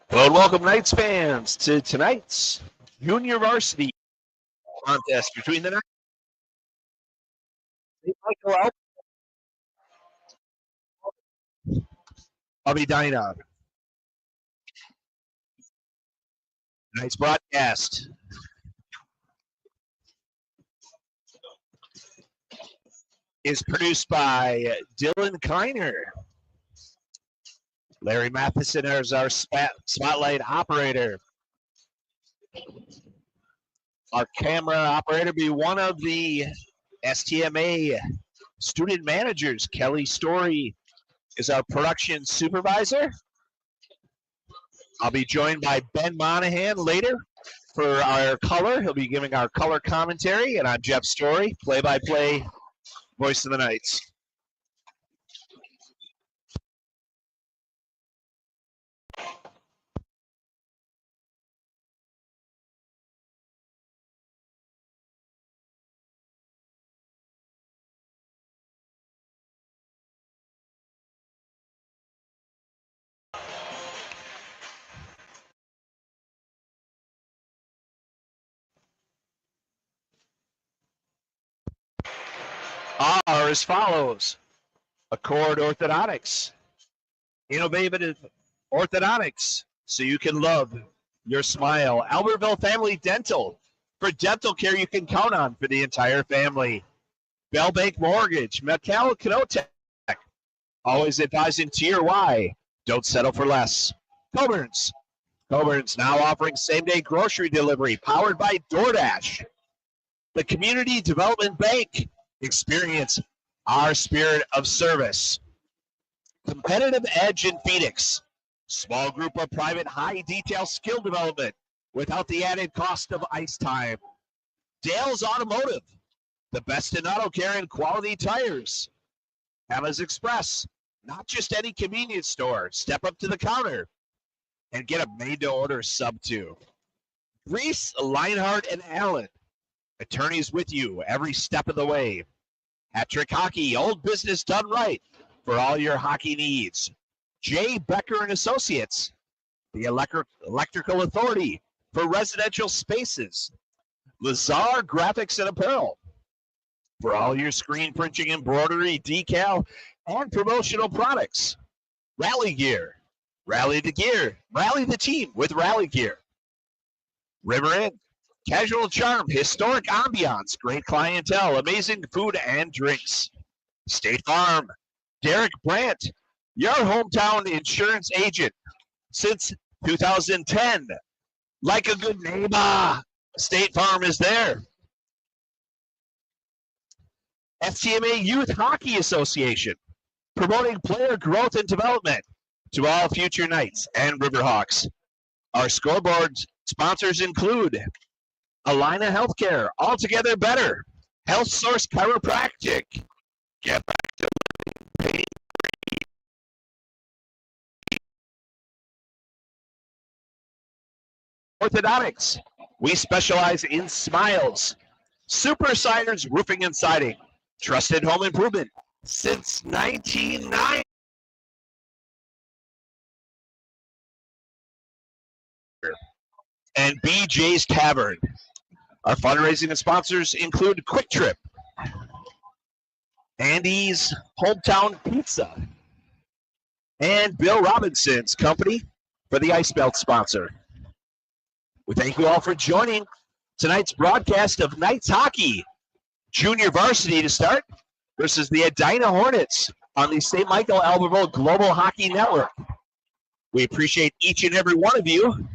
Hello and welcome, Knights fans, to tonight's Junior Varsity contest between the Knights and Michael of Edina. Tonight's broadcast is produced by Dylan Kiner. Larry Matheson is our spotlight operator. Our camera operator be one of the STMA student managers. Kelly Story is our production supervisor. I'll be joined by Ben Monahan later for our color. He'll be giving our color commentary, and I'm Jeff Story, play-by-play voice of the Knights. Are as follows: Accord Orthodontics, innovative orthodontics so you can love your smile. Albertville Family Dental, for dental care you can count on for the entire family. Bell Bank Mortgage, McCall Canotech, always advising Tier Y, don't settle for less. Coburn's now offering same-day grocery delivery powered by DoorDash. The Community Development Bank, experience our spirit of service. Competitive Edge in Phoenix, small group of private high detail skill development without the added cost of ice time. Dale's Automotive, the best in auto care and quality tires. Emma's Express, not just any convenience store. Step up to the counter and get a made-to-order sub to. Reese, Leinhardt, and Allen, attorneys with you every step of the way. Hat-Trick Hockey, old business done right for all your hockey needs. J. Becker and Associates, the electrical authority for residential spaces. Lazar Graphics and Apparel, for all your screen printing, embroidery, decal, and promotional products. Rally Gear, rally the gear, rally the team with Rally Gear. River Inn, casual charm, historic ambiance, great clientele, amazing food and drinks. State Farm, Derek Brandt, your hometown insurance agent since 2010. Like a good neighbor, State Farm is there. STMA Youth Hockey Association, promoting player growth and development to all future Knights and Riverhawks. Our scoreboard sponsors include Alina Healthcare, Altogether Better, Health Source Chiropractic, Get Back to Living, Orthodontics, we specialize in smiles. Super Siders Roofing and Siding, trusted home improvement since 1990. And BJ's Tavern. Our fundraising and sponsors include Quick Trip, Andy's Hometown Pizza, and Bill Robinson's company for the Ice Belt sponsor. We thank you all for joining tonight's broadcast of Knights Hockey, Junior Varsity to start, versus the Edina Hornets on the St. Michael Albertville Global Hockey Network. We appreciate each and every one of you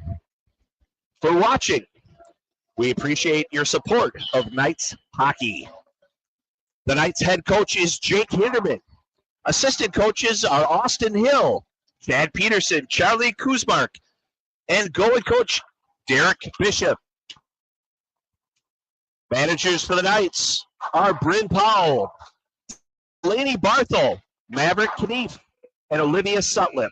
for watching. We appreciate your support of Knights Hockey. The Knights head coach is Jake Hinderman. Assistant coaches are Austin Hill, Chad Peterson, Charlie Kuzmark, and goalie coach Derek Bishop. Managers for the Knights are Bryn Powell, Laney Barthel, Maverick Knief, and Olivia Sutliff.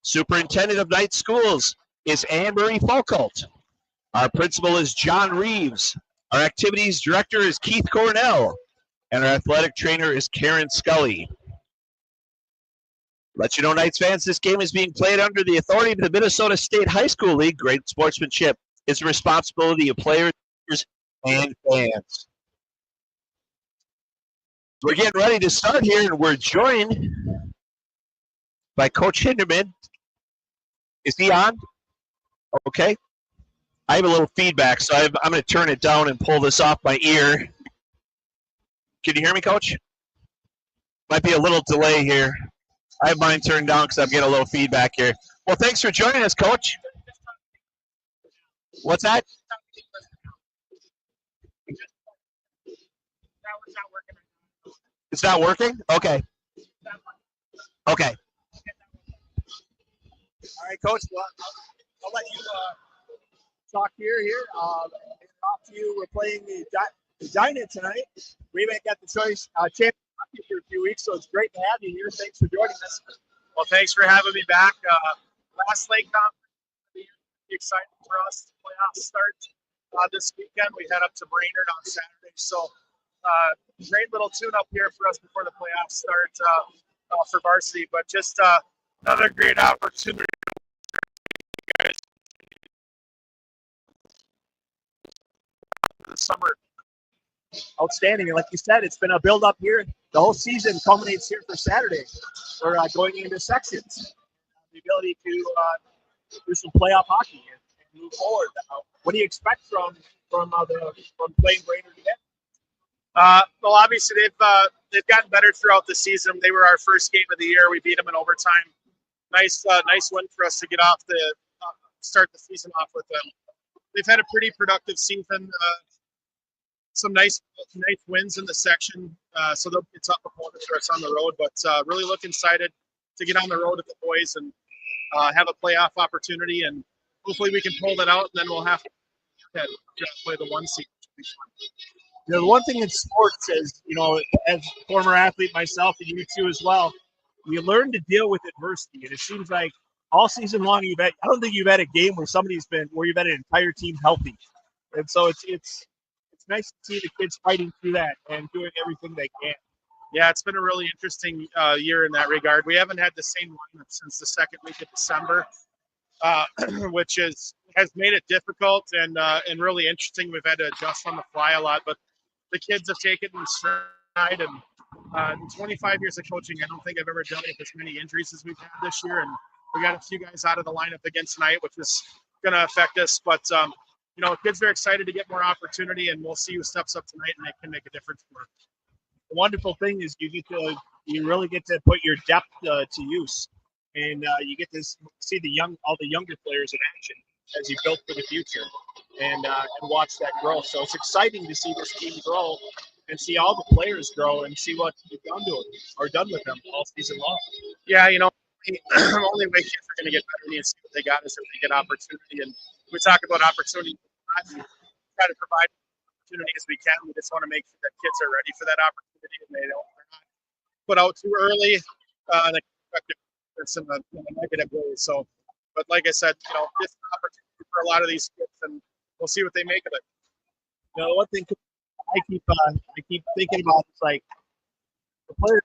Superintendent of Knights Schools is Anne-Marie Falkalt. Our principal is John Reeves. Our activities director is Keith Cornell. And our athletic trainer is Karen Scully. Let you know, Knights fans, this game is being played under the authority of the Minnesota State High School League. Great sportsmanship is the responsibility of players and fans. We're getting ready to start here, and we're joined by Coach Hinderman. Is he on? Okay. I have a little feedback, so I'm going to turn it down and pull this off my ear. Can you hear me, Coach? Might be a little delay here. I have mine turned down because I'm getting a little feedback here. Well, thanks for joining us, Coach. What's that? It's not working? Okay. Okay. All right, Coach. Well, I'll let you talk here. Off to you. We're playing the Edina tonight. We haven't got the choice champion for a few weeks, so it's great to have you here. Thanks for joining us. Well, thanks for having me back. Last lake conference, exciting for us. The playoffs start this weekend. We head up to Brainerd on Saturday, so great little tune-up here for us before the playoffs start for varsity. But just another great opportunity. The summer. Outstanding. And like you said, it's been a build-up here. The whole season culminates here for Saturday. We're going into sections. The ability to do some playoff hockey and move forward. What do you expect from playing Brainerd again? Well, obviously they've gotten better throughout the season. They were our first game of the year. We beat them in overtime. Nice win for us to get off start the season off with them. They've had a pretty productive season. Some nice wins in the section, so they'll be tough opponents for us on the road. But really looking excited to get on the road with the boys and have a playoff opportunity, and hopefully we can pull that out. And then we'll have to play the 1 seed. You know, the one thing in sports is, as a former athlete myself, and you too as well, you learn to deal with adversity. And it seems like all season long, I don't think you've had a game where you've had an entire team healthy. And so it's nice to see the kids fighting through that and doing everything they can. Yeah, it's been a really interesting year in that regard. We haven't had the same lineup since the second week of December, which has made it difficult and really interesting. We've had to adjust on the fly a lot, but the kids have taken it in stride. And in 25 years of coaching, I don't think I've ever dealt with as many injuries as we've had this year. And we got a few guys out of the lineup again tonight, which is going to affect us. But kids are excited to get more opportunity, and we'll see who steps up tonight and they can make a difference for us. The wonderful thing is you really get to put your depth to use, and you get to see all the younger players in action as you build for the future, and watch that grow. So it's exciting to see this team grow and see all the players grow and see what you've done to them or done with them all season long. Yeah, the only way kids are going to get better and see what they got is if they get opportunity. And we talk about opportunity and try to provide opportunity as we can. We just want to make sure that kids are ready for that opportunity and they're not put out too early and expect in a negative way. So, but like I said, this is an opportunity for a lot of these kids, and we'll see what they make of it. One thing I keep thinking about is like the players.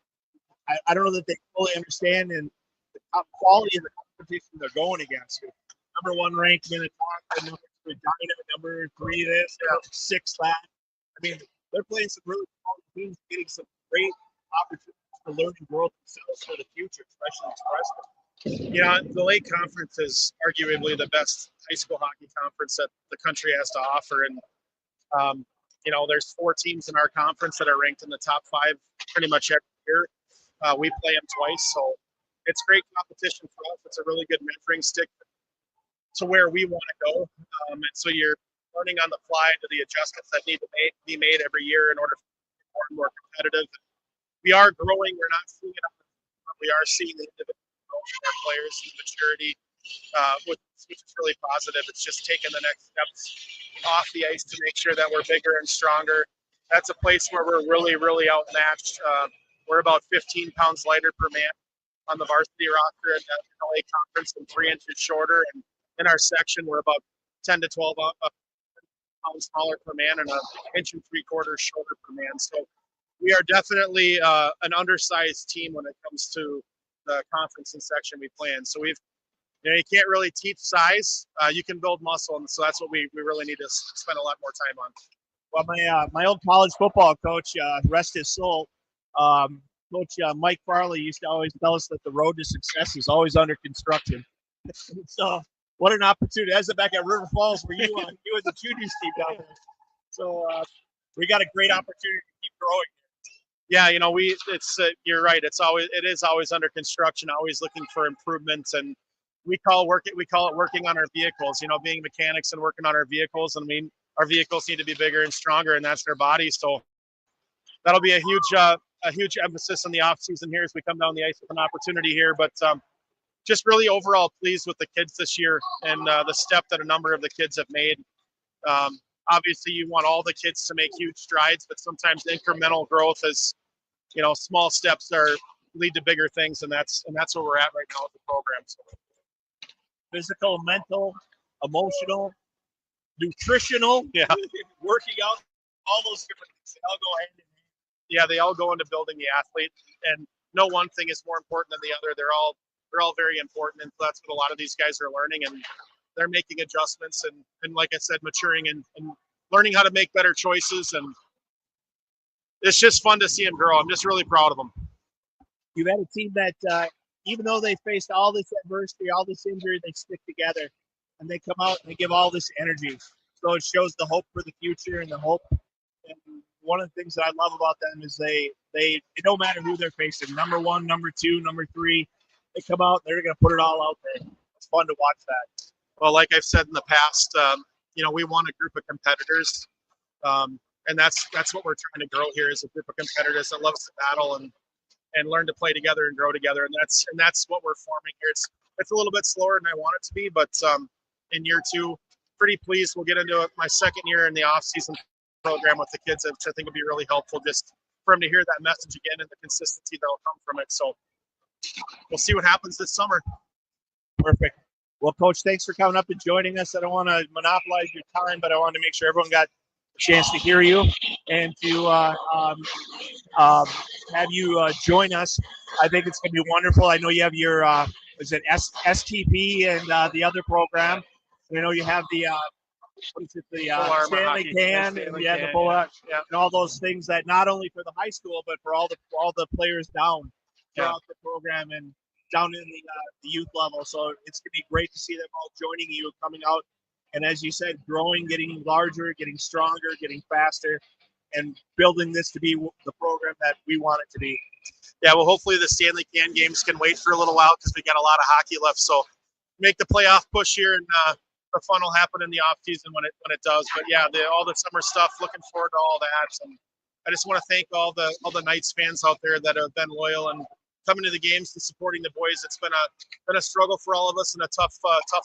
I don't know that they fully understand and the top quality of the competition they're going against. Number 1 ranked Minnesota, number 2 Edina, number 3 this, 6 that. I mean, they're playing some really quality teams, getting some great opportunities to learn and grow themselves for the future, especially as freshmen. The Lake Conference is arguably the best high school hockey conference that the country has to offer, and there's 4 teams in our conference that are ranked in the top 5 pretty much every year. We play them twice, so it's great competition for us. It's a really good measuring stick to where we want to go. And so you're learning on the fly to the adjustments that need to be made every year in order to be more and more competitive. We are growing. We're not seeing it. We are seeing the individual growth in our players and maturity, which is really positive. It's just taking the next steps off the ice to make sure that we're bigger and stronger. That's a place where we're really, really outmatched. We're about 15 pounds lighter per man on the varsity roster in the LA conference and 3 inches shorter. And in our section, we're about 10 to 12 pounds smaller per man and 1 inch and 3/4 shorter per man. So we are definitely an undersized team when it comes to the conference and section we play in. So we've, you can't really teach size. You can build muscle, and so that's what we really need to spend a lot more time on. Well, my old college football coach, rest his soul, Coach Mike Farley used to always tell us that the road to success is always under construction. So what an opportunity. That's back at River Falls where you and the juniors team down there. So we got a great opportunity to keep growing. Yeah, you're right. It is always under construction, always looking for improvements, and we call it working on our vehicles, being mechanics and working on our vehicles. And our vehicles need to be bigger and stronger, and that's their bodies. So that'll be a huge emphasis in the off season here as we come down the ice with an opportunity here. But just really overall pleased with the kids this year and the step that a number of the kids have made. Obviously, you want all the kids to make huge strides, but sometimes incremental growth is, small steps lead to bigger things, and that's where we're at right now with the program. So. Physical, mental, emotional, nutritional, working out, all those different things. They all go hand in hand. Yeah, they all go into building the athlete, and no one thing is more important than the other. They're all very important, and that's what a lot of these guys are learning, and they're making adjustments and like I said, maturing and learning how to make better choices, and it's just fun to see them grow. I'm just really proud of them. You've had a team that, even though they faced all this adversity, all this injury, they stick together and they come out and they give all this energy. So it shows the hope for the future and the hope. And one of the things that I love about them is it don't matter who they're facing, number 1, number 2, number 3, they come out and they're going to put it all out there. It's fun to watch that. Well, like I've said in the past, we want a group of competitors, and that's what we're trying to grow here is a group of competitors that loves to battle and learn to play together and grow together, and that's what we're forming here. It's a little bit slower than I want it to be, but in year 2, pretty pleased. We'll get into my second year in the off-season program with the kids, which I think will be really helpful just for them to hear that message again and the consistency that'll come from it. So we'll see what happens this summer. Perfect. Well, Coach, thanks for coming up and joining us. I don't want to monopolize your time, but I wanted to make sure everyone got a chance to hear you and to have you join us. I think it's going to be wonderful. I know you have your STP and the other program. I know you have the Stanley Can, and you have the Bullock, and all those things that not only for the high school but for all the players down throughout the program and down in the youth level. So it's going to be great to see them all joining you, coming out, and as you said, growing, getting larger, getting stronger, getting faster, and building this to be the program that we want it to be. Yeah, well, hopefully the Stanley Can games can wait for a little while because we got a lot of hockey left. So make the playoff push here, and the fun will happen in the off season when it does. But yeah, all the summer stuff. Looking forward to all that. And I just want to thank all the Knights fans out there that have been loyal and coming to the games and supporting the boys. It's been a struggle for all of us and a tough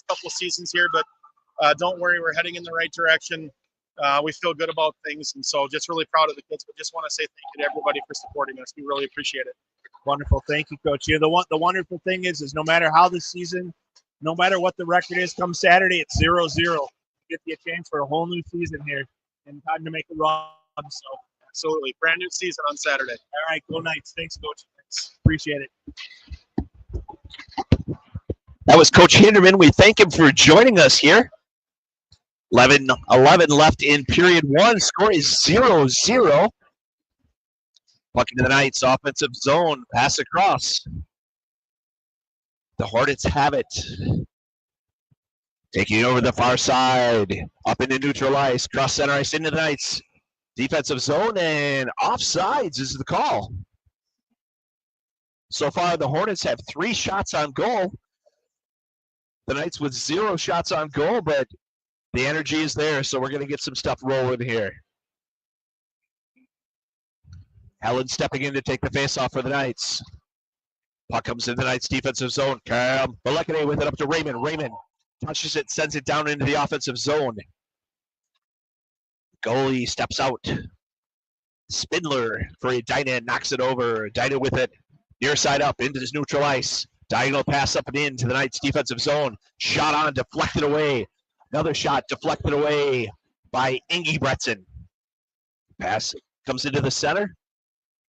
couple of seasons here. But don't worry, we're heading in the right direction. We feel good about things, and so just really proud of the kids. But just want to say thank you to everybody for supporting us. We really appreciate it. Wonderful, thank you, Coach. The wonderful thing is no matter how the season, no matter what the record is, come Saturday it's 0-0. Get you a chance for a whole new season here and time to make a run. So absolutely, brand new season on Saturday. All right, go Knights. Thanks, Coach. Thanks. Appreciate it. That was Coach Hinderman. We thank him for joining us here. 11 left in period 1. Score is 0-0. Puck into the Knights offensive zone. Pass across. The Hornets have it. Taking over the far side. Up into neutral ice. Cross center ice into the Knights. Defensive zone, and offsides is the call. So far, the Hornets have 3 shots on goal. The Knights with 0 shots on goal, but the energy is there, so we're going to get some stuff rolling here. Helen stepping in to take the face-off for the Knights. Puck comes in the Knights' defensive zone. Malekane with it up to Raymond. Raymond touches it, sends it down into the offensive zone. Goalie steps out. Spindler for Edina, knocks it over. Edina with it, near side up into this neutral ice. Diagonal pass up and in to the Knights' defensive zone. Shot on, deflected away. Another shot deflected away by Ingebretson. Pass comes into the center.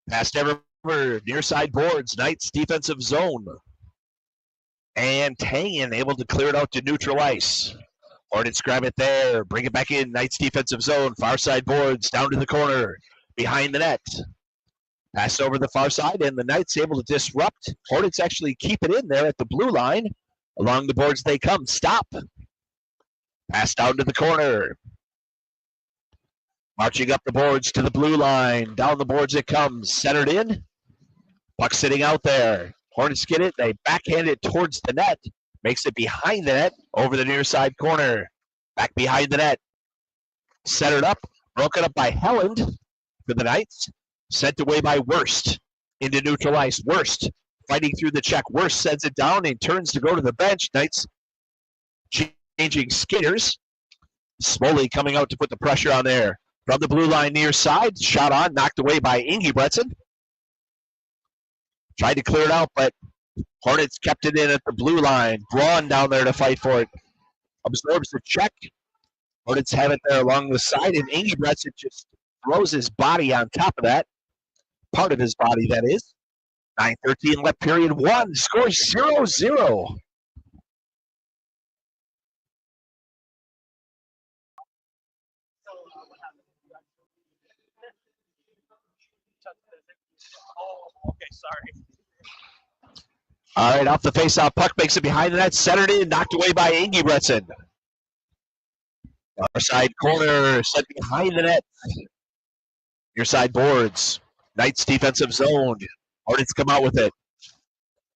Pass to everybody. over near side boards. Knights defensive zone. And Tangen able to clear it out to neutral ice. Hornets grab it there. Bring it back in. Knights defensive zone. Far side boards. Down to the corner. Behind the net. Pass over the far side, and the Knights able to disrupt. Hornets actually keep it in there at the blue line. Along the boards they come. Stop. Pass down to the corner. Marching up the boards to the blue line. Down the boards it comes. Centered in. Puck sitting out there. Hornets get it. They backhand it towards the net. Makes it behind the net. Over the near side corner. Back behind the net. Centered up. Broken up by Helland for the Knights. Sent away by Worst. Into neutral ice. Worst fighting through the check. Worst sends it down and turns to go to the bench. Knights changing skaters. Smoley coming out to put the pressure on there. From the blue line near side. Shot on. Knocked away by Ingebretson. Tried to clear it out, but Hornets kept it in at the blue line. Braun down there to fight for it. Absorbs the check. Hornets have it there along the side, and Ingebretson just throws his body on top of that. Part of his body, that is. 9:13 left, period one. Score 0-0. Okay, sorry. All right, off the faceoff, puck makes it behind the net, centered in, knocked away by Ingebretson. Far side corner, set behind the net. Near side boards. Knights defensive zone. Hornets come out with it.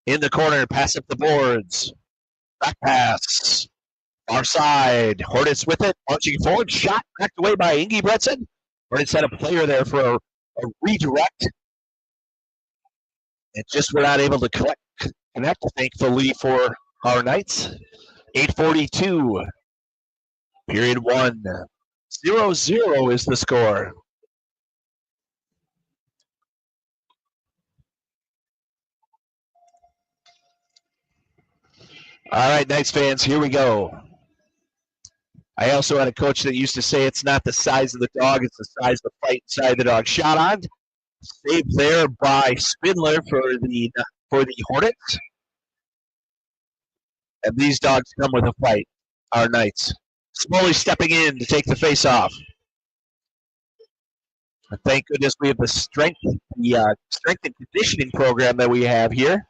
In the corner, pass up the boards. Back pass. Far side. Hornets with it. Marching forward. Shot knocked away by Ingebretson. Hornets had a player there for a redirect. And just were not able to connect, thankfully, for our Knights. 8:42. Period one. 0-0 is the score. All right, Knights fans, here we go. I also had a coach that used to say it's not the size of the dog, it's the size of the fight inside the dog. Shot on. Saved there by Spindler for the Hornets. And these dogs come with a fight, our Knights. Smoley stepping in to take the face-off. Thank goodness we have the strength and conditioning program that we have here,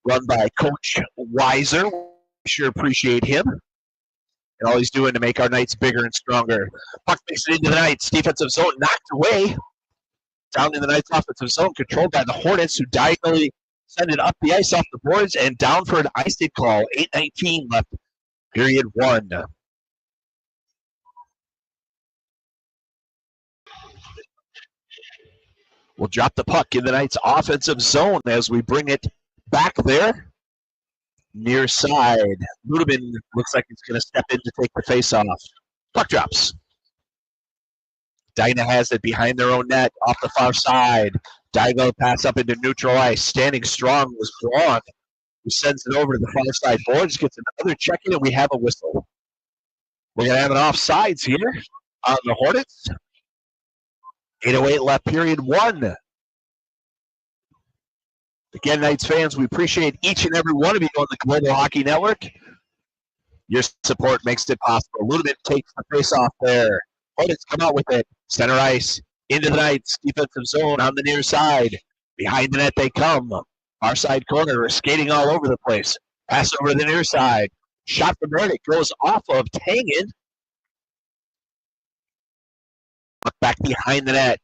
run by Coach Weiser. We sure appreciate him and all he's doing to make our Knights bigger and stronger. Puck makes it into the Knights. Defensive zone knocked away. Down in the Knights offensive zone, controlled by the Hornets, who diagonally send it up the ice off the boards and down for an ice hit call. 8:19 left, period one. We'll drop the puck in the Knights offensive zone as we bring it back there. Near side. Ludeman looks like he's going to step in to take the face-off. Puck drops. Edina has it behind their own net, off the far side. Diagonal pass up into neutral ice. Standing strong was Braun, who sends it over to the far side boards, gets another check in, and we have a whistle. We're going to have an offsides here on the Hornets. 8:08 left, period one. Again, Knights fans, we appreciate each and every one of you on the Global Hockey Network. Your support makes it possible. Ludeman takes the face-off there. Hornets come out with it. Center ice. Into the Knights. Defensive zone on the near side. Behind the net they come. Far side corner. Skating all over the place. Pass over to the near side. Shot from there. It goes off of Tangen. Back behind the net.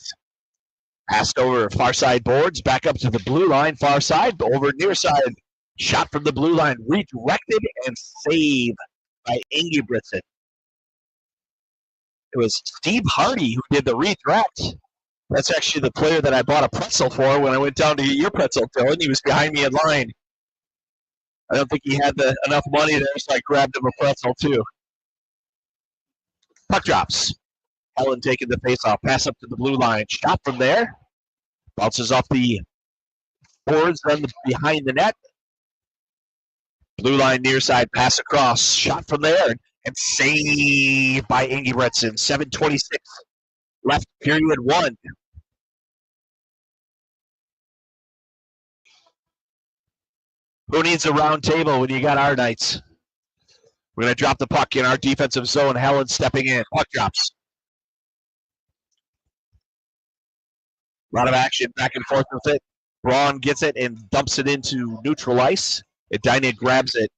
Passed over far side boards. Back up to the blue line. Far side. Over near side. Shot from the blue line. Redirected and saved by Ingebretson. It was Steve Hardy who did the redirect. That's actually the player that I bought a pretzel for when I went down to get your pretzel, Dylan. He was behind me in line. I don't think he had enough money there, so I grabbed him a pretzel too. Puck drops. Helen taking the face-off. Pass up to the blue line. Shot from there. Bounces off the boards, then behind the net. Blue line near side. Pass across. Shot from there. And saved by Ingebretson. 7:26 left, period one. Who needs a round table when you got our Knights? We're going to drop the puck in our defensive zone. Helen stepping in. Puck drops. A lot of action back and forth with it. Braun gets it and dumps it into neutral ice. Edina grabs it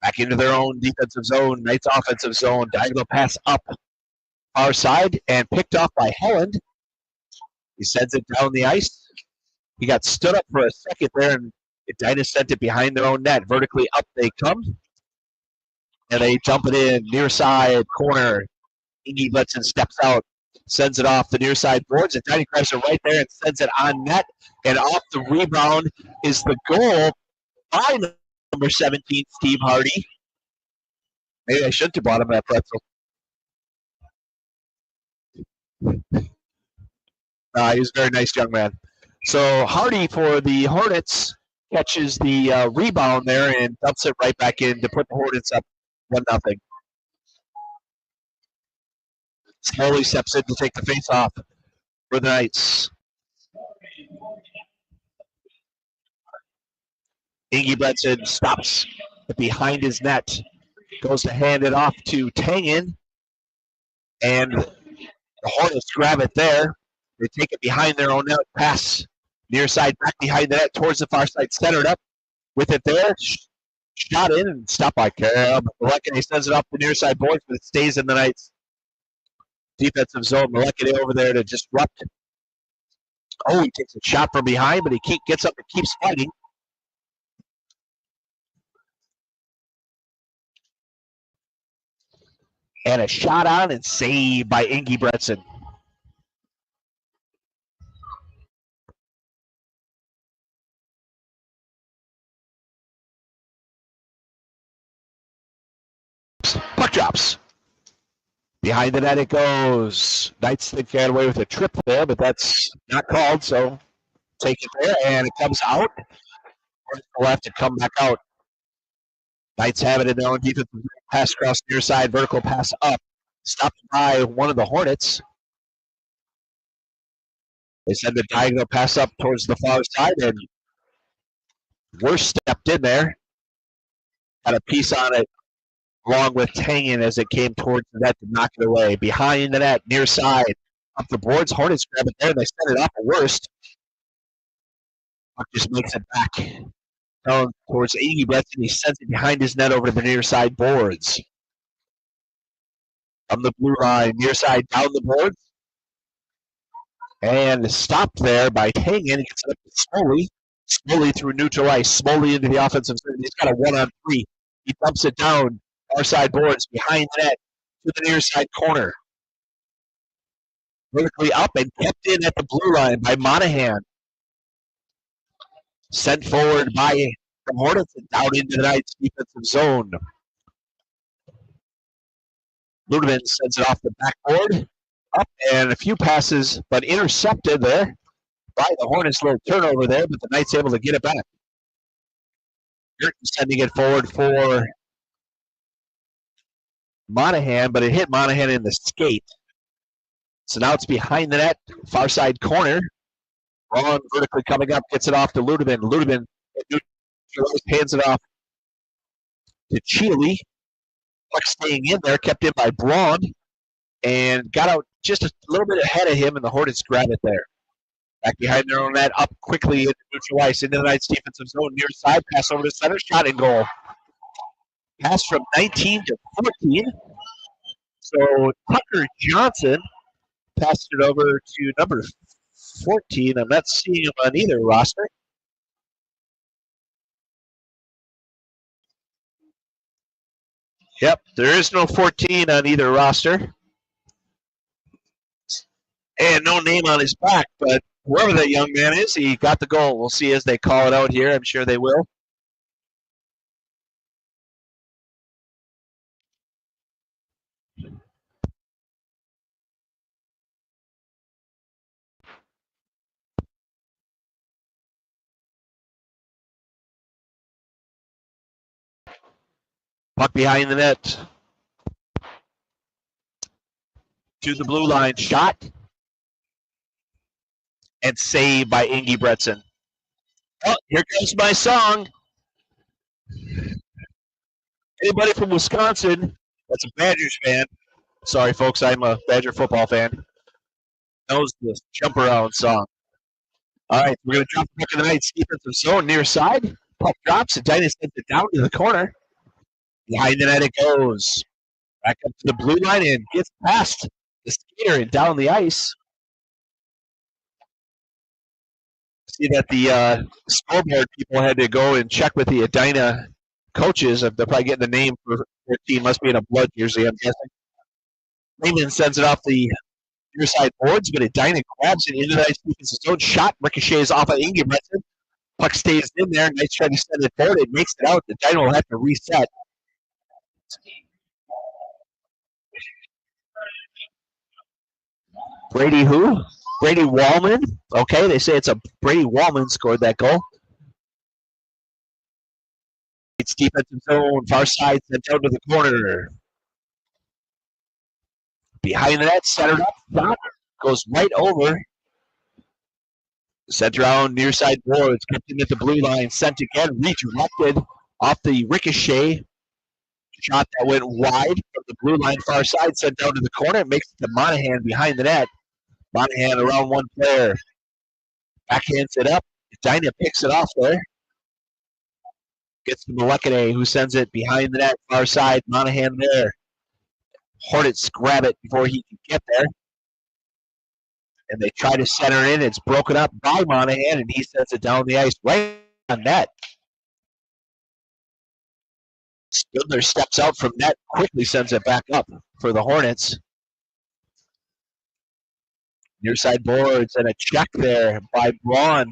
back into their own defensive zone. Knights offensive zone. Diagonal pass up our side and picked off by Helen. He sends it down the ice. He got stood up for a second there, and Edina sent it behind their own net. Vertically up they come. And they dump it in. Near side corner. Ingy Blitzen steps out. Sends it off the near side boards. Edina grabs it right there and sends it on net. And off the rebound is the goal by number 17, Steve Hardy. Maybe I shouldn't have bought him that pretzel. He's a very nice young man. So Hardy for the Hornets catches the rebound there and dumps it right back in to put the Hornets up 1-0. Smalley steps in to take the face off for the Knights. Ingy Bledson stops behind his net. Goes to hand it off to Tangen. And the Hornets grab it there. They take it behind their own net. Pass near side back behind the net towards the far side. Centered up with it there. Shot in and stopped by Cam. Malekine sends it off the near side boards, but it stays in the Knights' defensive zone. Malekine over there to disrupt. Oh, he takes a shot from behind, but he gets up and keeps fighting. And a shot on and saved by Ingy Bretson. Puck drops. Behind the net it goes. Knights think they got away with a trip there, but that's not called, so take it there, and it comes out. Left to come back out. Knights have it in their own defense. Pass across near side, vertical pass up. Stopped by one of the Hornets. They send the diagonal pass up towards the far side, and Worst stepped in there. Had a piece on it along with Tangen as it came towards the net to knock it away. Behind the net, near side, up the boards. Hornets grab it there, and they send it off at Worst. Puck just makes it back down towards Iggy Bretson. He sends it behind his net over to the near side boards. On the blue line, near side down the boards. And stopped there by Tangen. He gets it up to Smoley. Smoley through neutral ice. Smoley into the offensive zone. He's got a 1-on-3. He dumps it down. Far side boards behind the net to the near side corner. Vertically up and kept in at the blue line by Monahan. Sent forward by the Hornets and down into the Knights defensive zone. Ludeman sends it off the backboard. Up and a few passes, but intercepted there by the Hornets. Little turnover there, but the Knights able to get it back. Burton sending it forward for Monahan, but it hit Monahan in the skate. So now it's behind the net, far side corner. Braun vertically coming up, gets it off to Ludeman. Ludeman hands it off to Cheely. Puck staying in there, kept in by Braun, and got out just a little bit ahead of him, and the Hornets grab it there. Back behind their own net, up quickly into neutral ice, into the Knights defensive zone, near side, pass over to center, shot and goal. Pass from 19 to 14. So Tucker Johnson passed it over to number 14. I'm not seeing him on either roster. Yep, there is no 14 on either roster. And no name on his back, but whoever that young man is, he got the goal. We'll see as they call it out here. I'm sure they will. Puck behind the net. To the blue line. Shot. And saved by Ingy Bretson. Oh, here comes my song. Anybody from Wisconsin that's a Badgers fan, sorry folks, I'm a Badger football fan, knows this jump around song. All right, we're going to drop the puck in the night's defensive zone near side. Puck drops, and Edina sends it down to the corner. Behind the net it goes. Back up to the blue line and gets past the skater and down the ice. See that the scoreboard people had to go and check with the Edina coaches. They're probably getting the name for their team. Must be in a blood jersey, I'm guessing. Lehman sends it off the near side boards, but Edina grabs it into the ice defensive zone. Shot ricochets off of Ingebretson. Puck stays in there. Nice try to send it forward. It makes it out. The Edina will have to reset. Brady who? Brady Wallman. Okay, they say it's a Brady Wallman scored that goal. It's defensive zone, far side, sent out to the corner. Behind the net, centered up, shot, goes right over. Sent around near side boards, kept in at the blue line, sent again, redirected off the ricochet. Shot that went wide from the blue line, far side, sent down to the corner. It makes it to Monahan behind the net. Monahan around one player. Backhands it up. Edina picks it off there. Gets to Malekane, who sends it behind the net, far side. Monahan there. Hornets grab it before he can get there. And they try to center in. It's broken up by Monahan, and he sends it down the ice right on net. Spindler steps out from net, quickly sends it back up for the Hornets. Near side boards and a check there by Braun.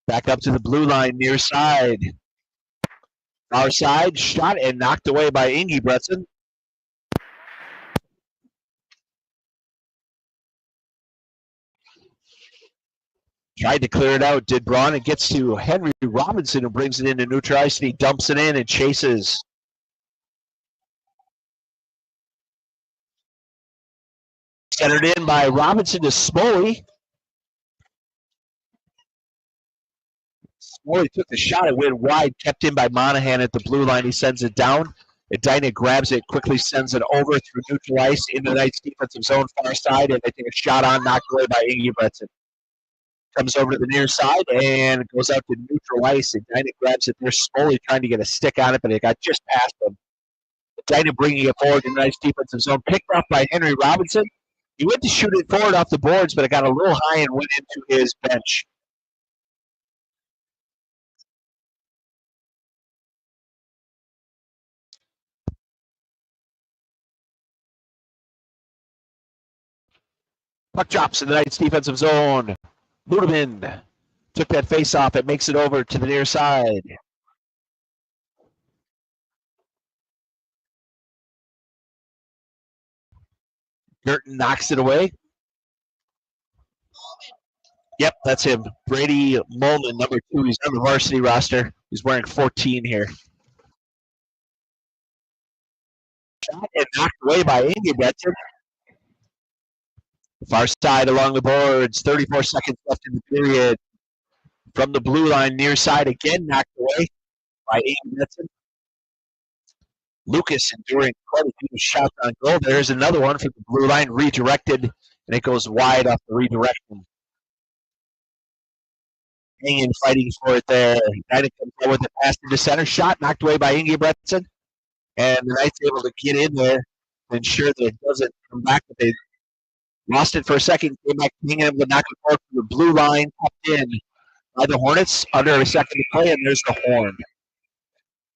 Back up to the blue line, near side. Far side, shot and knocked away by Ingebretson. Tried to clear it out, did Braun. It gets to Henry Robinson, who brings it into neutral ice, and he dumps it in and chases. Centered in by Robinson to Smoley. Smoley took the shot. It went wide, kept in by Monahan at the blue line. He sends it down. Edina grabs it, quickly sends it over through neutral ice into the Knights defensive zone, far side, and they take a shot on, knocked away by Ingebretson. Comes over to the near side and goes out to neutral ice. Edina grabs it. There's Smoley trying to get a stick on it, but it got just past him. Edina bringing it forward in the Knights defensive zone, picked up by Henry Robinson. He went to shoot it forward off the boards, but it got a little high and went into his bench. Puck drops in the Knights defensive zone. Ludeman took that face off. It makes it over to the near side. Girton knocks it away. Yep, that's him. Brady Molman, number 2. He's on the varsity roster. He's wearing 14 here. Shot and knocked away by Ingebretson. Far side along the boards. 34 seconds left in the period. From the blue line, near side again, knocked away by Ingebretson. Lucas enduring quite a few shots on goal. There's another one from the blue line, redirected, and it goes wide off the redirection. Hanging, fighting for it there. Edina comes out with a pass into center. Shot knocked away by Ingebretson. And the Knights able to get in there to ensure that it doesn't come back. But they lost it for a second. Came back, being able to knock it forward to the blue line. Kept in by the Hornets. Under a second to play, and there's the horn.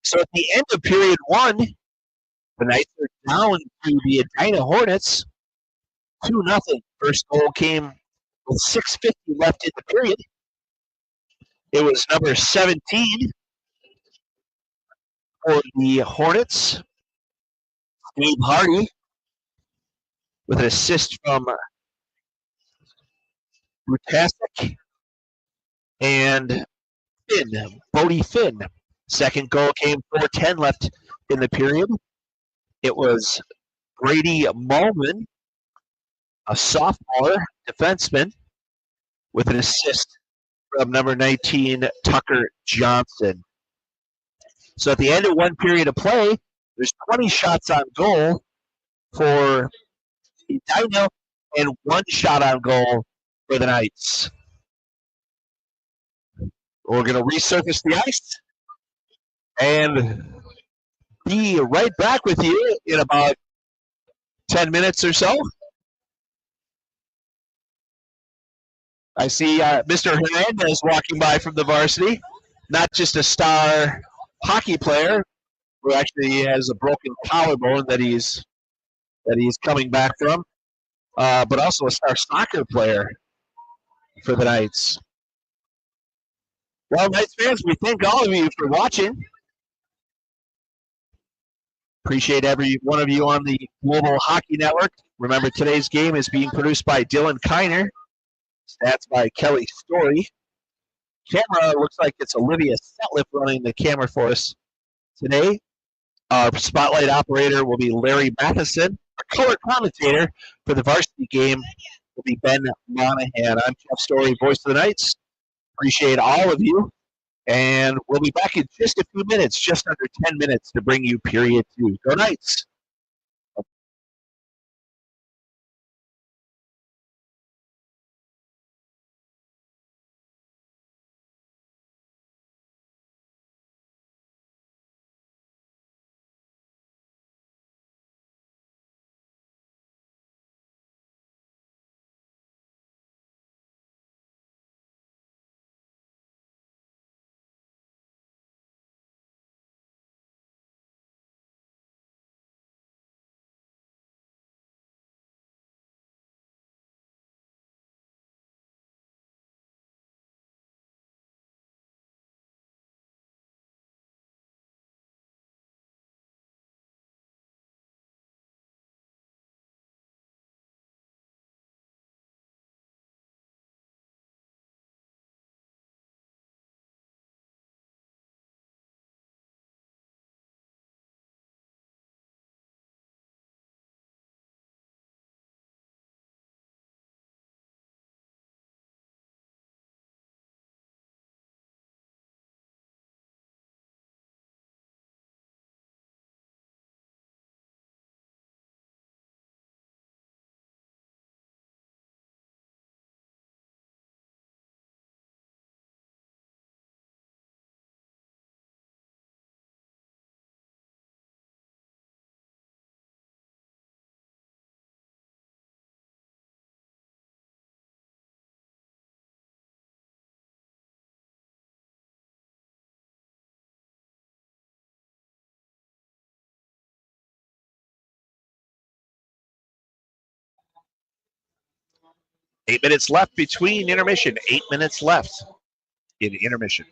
So at the end of period 1, the Knights are down to the Edina Hornets 2-0. First goal came with 6:50 left in the period. It was number 17 for the Hornets, Steve Hardy, with an assist from Brutasek and Bodie Finn. Second goal came 4:10 left in the period. It was Brady Mulman, a sophomore defenseman, with an assist from number 19, Tucker Johnson. So at the end of one period of play, there's 20 shots on goal for Edina and 1 shot on goal for the Knights. We're going to resurface the ice and be right back with you in about 10 minutes or so. I see Mr. Hernandez walking by from the varsity, not just a star hockey player who actually has a broken collarbone that he's coming back from, but also a star soccer player for the Knights. Well, Knights fans, we thank all of you for watching. Appreciate every one of you on the Global Hockey Network. Remember, today's game is being produced by Dylan Kiner. Stats by Kelly Story. Camera looks like it's Olivia Setliff running the camera for us today. Our spotlight operator will be Larry Matheson. Our color commentator for the varsity game will be Ben Monahan. I'm Jeff Story, voice of the Knights. Appreciate all of you. And we'll be back in just a few minutes, just under 10 minutes, to bring you period 2. Go Knights! Eight minutes left between intermission. 8 minutes left in intermission.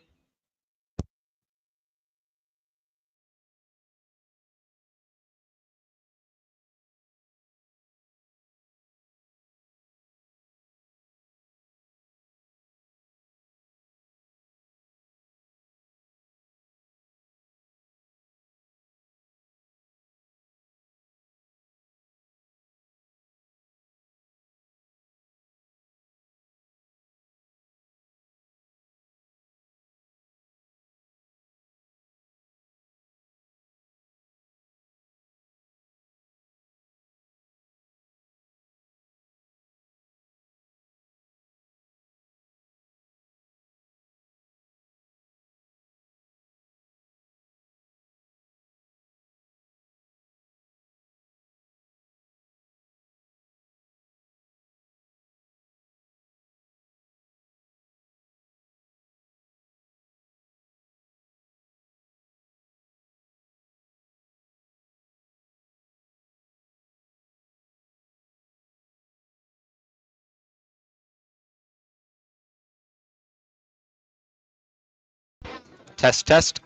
Test, test.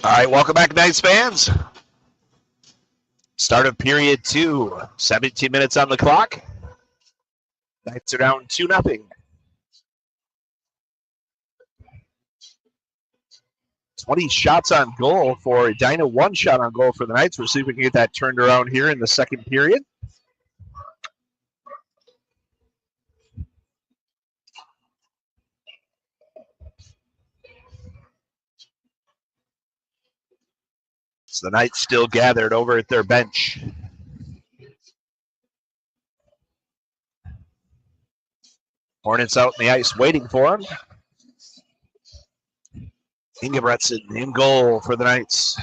All right, welcome back, Knights fans. Start of period 2. 17 minutes on the clock. Knights are down 2-0. 20 shots on goal for Edina, 1 shot on goal for the Knights. We'll see if we can get that turned around here in the second period. So the Knights still gathered over at their bench. Hornets out in the ice waiting for him. Ingebretson in goal for the Knights.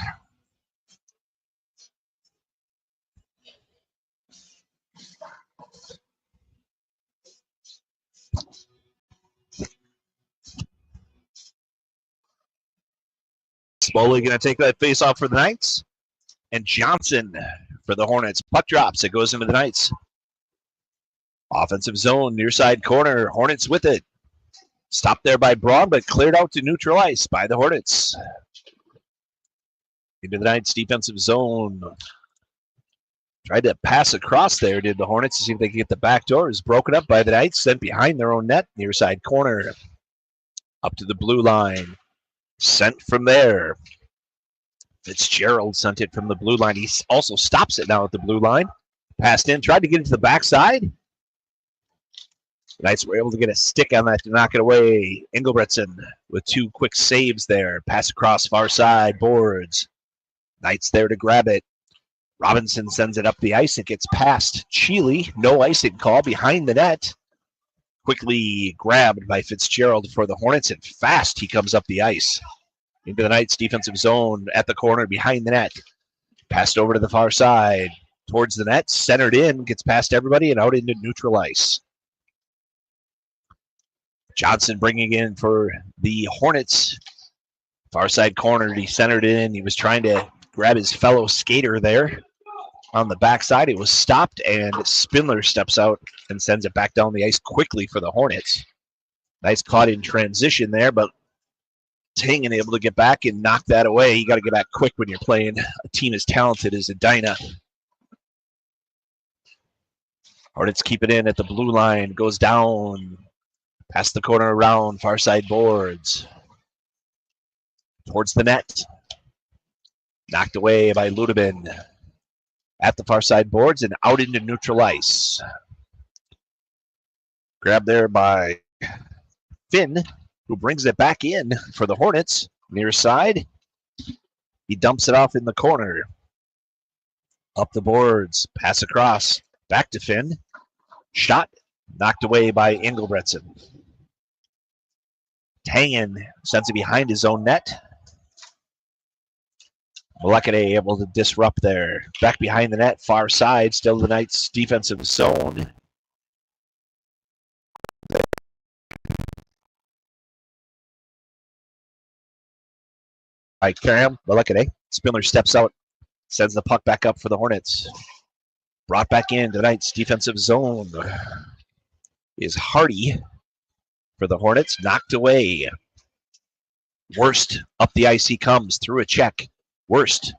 Slowly going to take that face off for the Knights. And Johnson for the Hornets. Puck drops. It goes into the Knights. Offensive zone, near side corner. Hornets with it. Stopped there by Braun, but cleared out to neutral ice by the Hornets. Into the Knights defensive zone. Tried to pass across there, did the Hornets, to see if they could get the back door. It was broken up by the Knights, sent behind their own net, near side corner. Up to the blue line. Sent from there. Fitzgerald sent it from the blue line. He also stops it now at the blue line. Passed in, tried to get it to the backside. The Knights were able to get a stick on that to knock it away. Engelbretson with 2 quick saves there. Pass across far side, boards. Knights there to grab it. Robinson sends it up the ice. It gets past Cheeley. No icing call behind the net. Quickly grabbed by Fitzgerald for the Hornets, and fast he comes up the ice. Into the Knights defensive zone at the corner behind the net. Passed over to the far side. Towards the net, centered in, gets past everybody and out into neutral ice. Johnson bringing in for the Hornets. Far side corner, he centered in. He was trying to grab his fellow skater there on the backside. It was stopped, and Spindler steps out and sends it back down the ice quickly for the Hornets. Nice caught in transition there, but Tangen able to get back and knock that away. You got to get back quick when you're playing a team as talented as Edina. Hornets keep it in at the blue line, goes down, past the corner around, far side boards. Towards the net. Knocked away by Ludebin. At the far side boards and out into neutral ice. Grabbed there by Finn, who brings it back in for the Hornets. Near side. He dumps it off in the corner. Up the boards. Pass across. Back to Finn. Shot. Knocked away by Engelbretson. Tangen sends it behind his own net. Molekade able to disrupt there. Back behind the net, far side, still the Knights' defensive zone. By Karam, Molekade. Spindler steps out, sends the puck back up for the Hornets. Brought back into the Knights' defensive zone is Hardy for the Hornets. Knocked away. Worst up the ice he comes through a check. Worst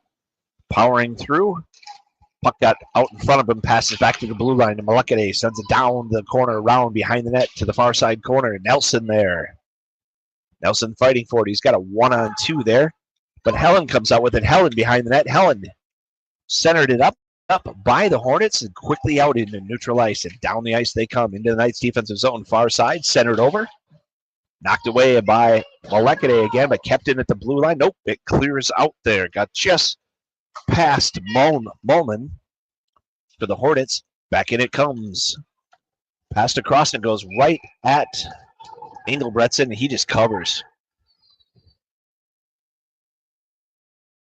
powering through. Puck got out in front of him, passes back to the blue line, and Molekade sends it down the corner, around behind the net to the far side corner. Nelson there. Nelson fighting for it. He's got a 1-on-2 there. But Helen comes out with it. Helen behind the net. Helen centered it up by the Hornets and quickly out into neutral ice. And down the ice they come into the Knights defensive zone. Far side, centered over. Knocked away by Molekade again, but kept in at the blue line. Nope, it clears out there. Got just past Mulman for the Hornets. Back in it comes. Passed across and goes right at Engelbretson. He just covers.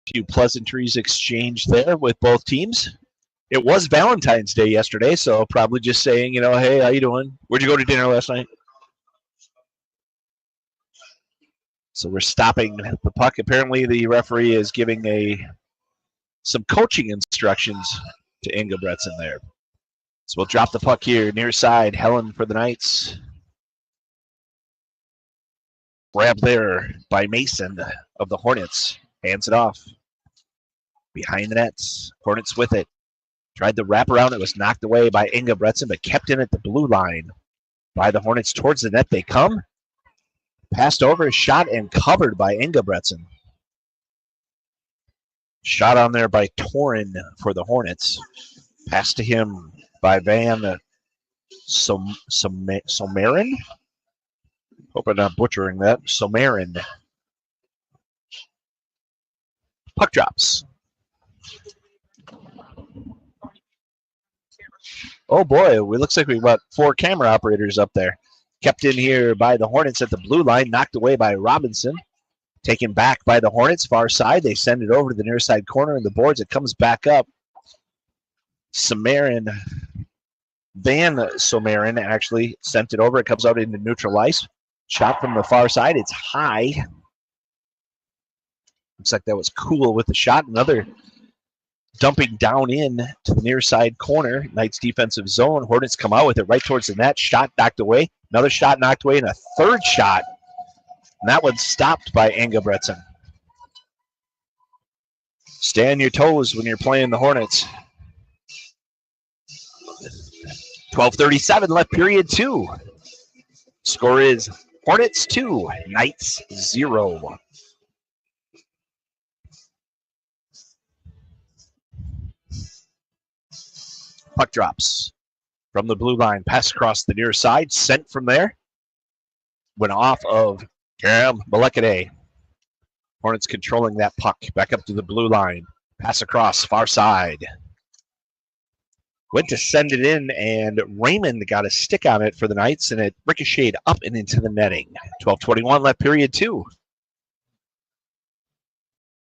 A few pleasantries exchanged there with both teams. It was Valentine's Day yesterday, so probably just saying, hey, how you doing? Where'd you go to dinner last night? So we're stopping the puck. Apparently the referee is giving some coaching instructions to Engelbretson there. So we'll drop the puck here, near side. Helen for the Knights. Grab there by Mason of the Hornets. Hands it off. Behind the nets. Hornets with it. Tried the wraparound. It was knocked away by Ingebretson, but kept in at the blue line. By the Hornets towards the net they come. Passed over, shot, and covered by Ingebretson. Shot on there by Torin for the Hornets. Passed to him by Van Somarin. Hope I'm not butchering that. Somarin. Puck drops. Oh boy, it looks like we've got 4 camera operators up there. Kept in here by the Hornets at the blue line, knocked away by Robinson. Taken back by the Hornets, far side. They send it over to the near side corner of the boards. It comes back up. Van Somarin actually sent it over. It comes out into neutral ice. Shot from the far side. It's high. Looks like that was Cool with the shot. Another dumping down in to the near side corner. Knights defensive zone. Hornets come out with it right towards the net. Shot knocked away. Another shot knocked away, and a third shot. And that one's stopped by Ingebretson. Stay on your toes when you're playing the Hornets. 12:37 left, period 2. Score is Hornets 2, Knights 0. Puck drops from the blue line. Pass across the near side. Sent from there. Went off of Cam Malekade. Hornets controlling that puck. Back up to the blue line. Pass across, far side. Went to send it in, and Raymond got a stick on it for the Knights, and it ricocheted up and into the netting. 12:21 left, period 2.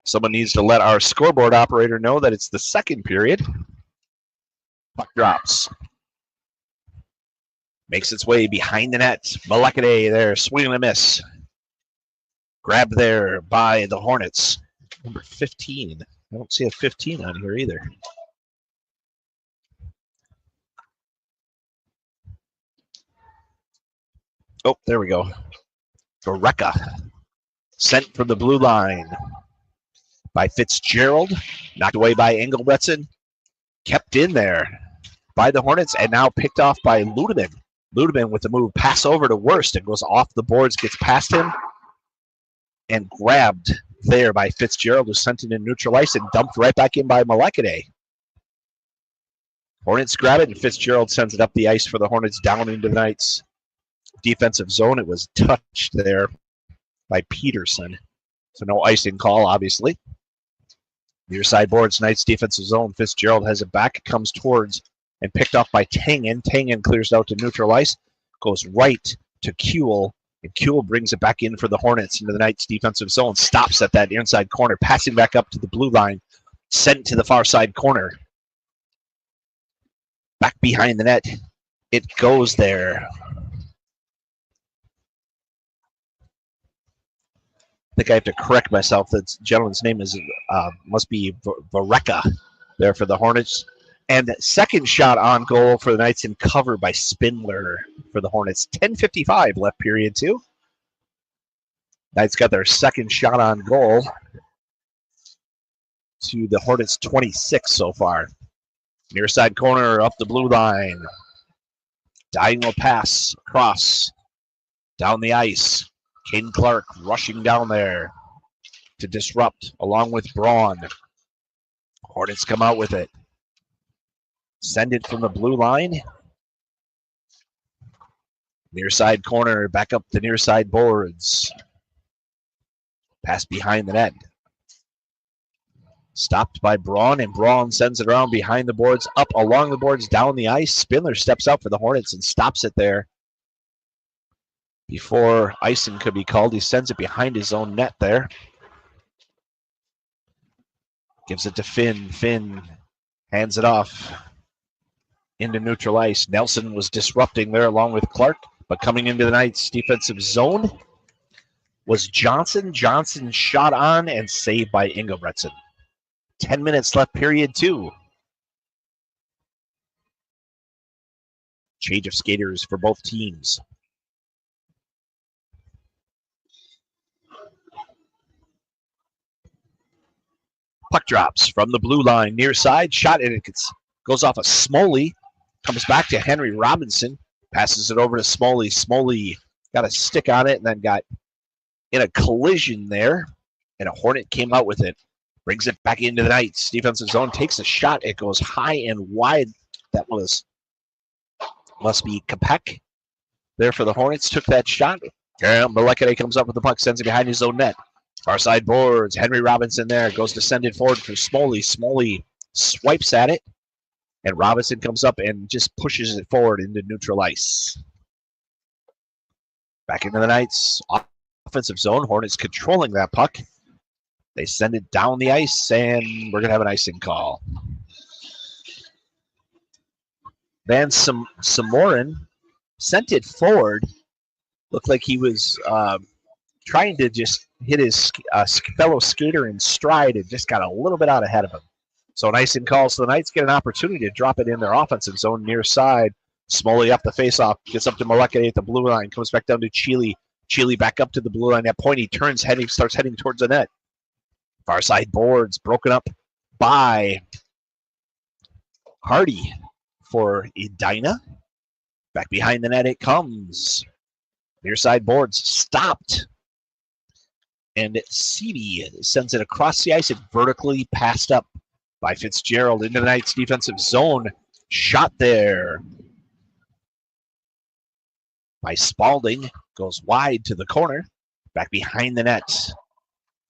Someone needs to let our scoreboard operator know that it's the second period. Puck drops. Makes its way behind the net. Malekade there, swing and a miss. Grabbed there by the Hornets. Number 15. I don't see a 15 on here either. Oh, there we go. Goreka. Sent from the blue line by Fitzgerald. Knocked away by Engelbretson. Kept in there by the Hornets, and now picked off by Ludeman. Ludeman with the move. Pass over to Worst. It goes off the boards, gets past him, and grabbed there by Fitzgerald, who sent it in neutral ice and dumped right back in by Malekade. Hornets grab it, and Fitzgerald sends it up the ice for the Hornets down into the Knights defensive zone. It was touched there by Peterson. So no icing call, obviously. Near side boards, Knights defensive zone. Fitzgerald has it back, comes towards and picked off by Tangen. Tangen clears out to neutral ice, goes right to Kuehl, and Kuehl brings it back in for the Hornets into the Knights defensive zone. Stops at that inside corner, passing back up to the blue line, sent to the far side corner. Back behind the net, it goes there. I think I have to correct myself. That gentleman's name is must be Vareka there for the Hornets. And second shot on goal for the Knights and covered by Spindler for the Hornets. 10:55 left, period 2. Knights got their second shot on goal to the Hornets 26 so far. Near side corner up the blue line. Diagonal pass across down the ice. Caden Clark rushing down there to disrupt along with Braun. Hornets come out with it. Send it from the blue line. Near side corner, back up the near side boards. Pass behind the net. Stopped by Braun, and Braun sends it around behind the boards, up along the boards, down the ice. Spindler steps out for the Hornets and stops it there. Before icing could be called, he sends it behind his own net there. Gives it to Finn. Finn hands it off into neutral ice. Nelson was disrupting there along with Clark, but coming into the Knights defensive zone was Johnson. Johnson shot on and saved by Engelbretson. 10 minutes left, period 2. Change of skaters for both teams. Puck drops from the blue line, near side, shot, and it goes off of Smoley. Comes back to Henry Robinson, passes it over to Smoley. Smoley got a stick on it and then got in a collision there, and a Hornet came out with it. Brings it back into the Knights. Defensive zone, takes a shot. It goes high and wide. That must be Capek there for the Hornets. Took that shot. Molekine comes up with the puck, sends it behind his own net. Far side boards. Henry Robinson there goes to send it forward for Smoley. Smoley swipes at it, and Robinson comes up and just pushes it forward into neutral ice. Back into the Knights. Offensive zone. Hornets controlling that puck. They send it down the ice, and we're going to have an icing call. Van Samorin sent it forward. Looked like he was trying to just hit his fellow skater in stride and just got a little bit out ahead of him. So an icing call, so the Knights get an opportunity to drop it in their offensive zone near side. Smoley up the faceoff, gets up to Molekine at the blue line, comes back down to Chile. Chile back up to the blue line. That point, he turns, starts heading towards the net. Far side boards broken up by Hardy for Edina. Back behind the net it comes. Near side boards stopped. And Seavey sends it across the ice and vertically passed up by Fitzgerald into the Knights defensive zone. Shot there by Spalding. Goes wide to the corner. Back behind the net.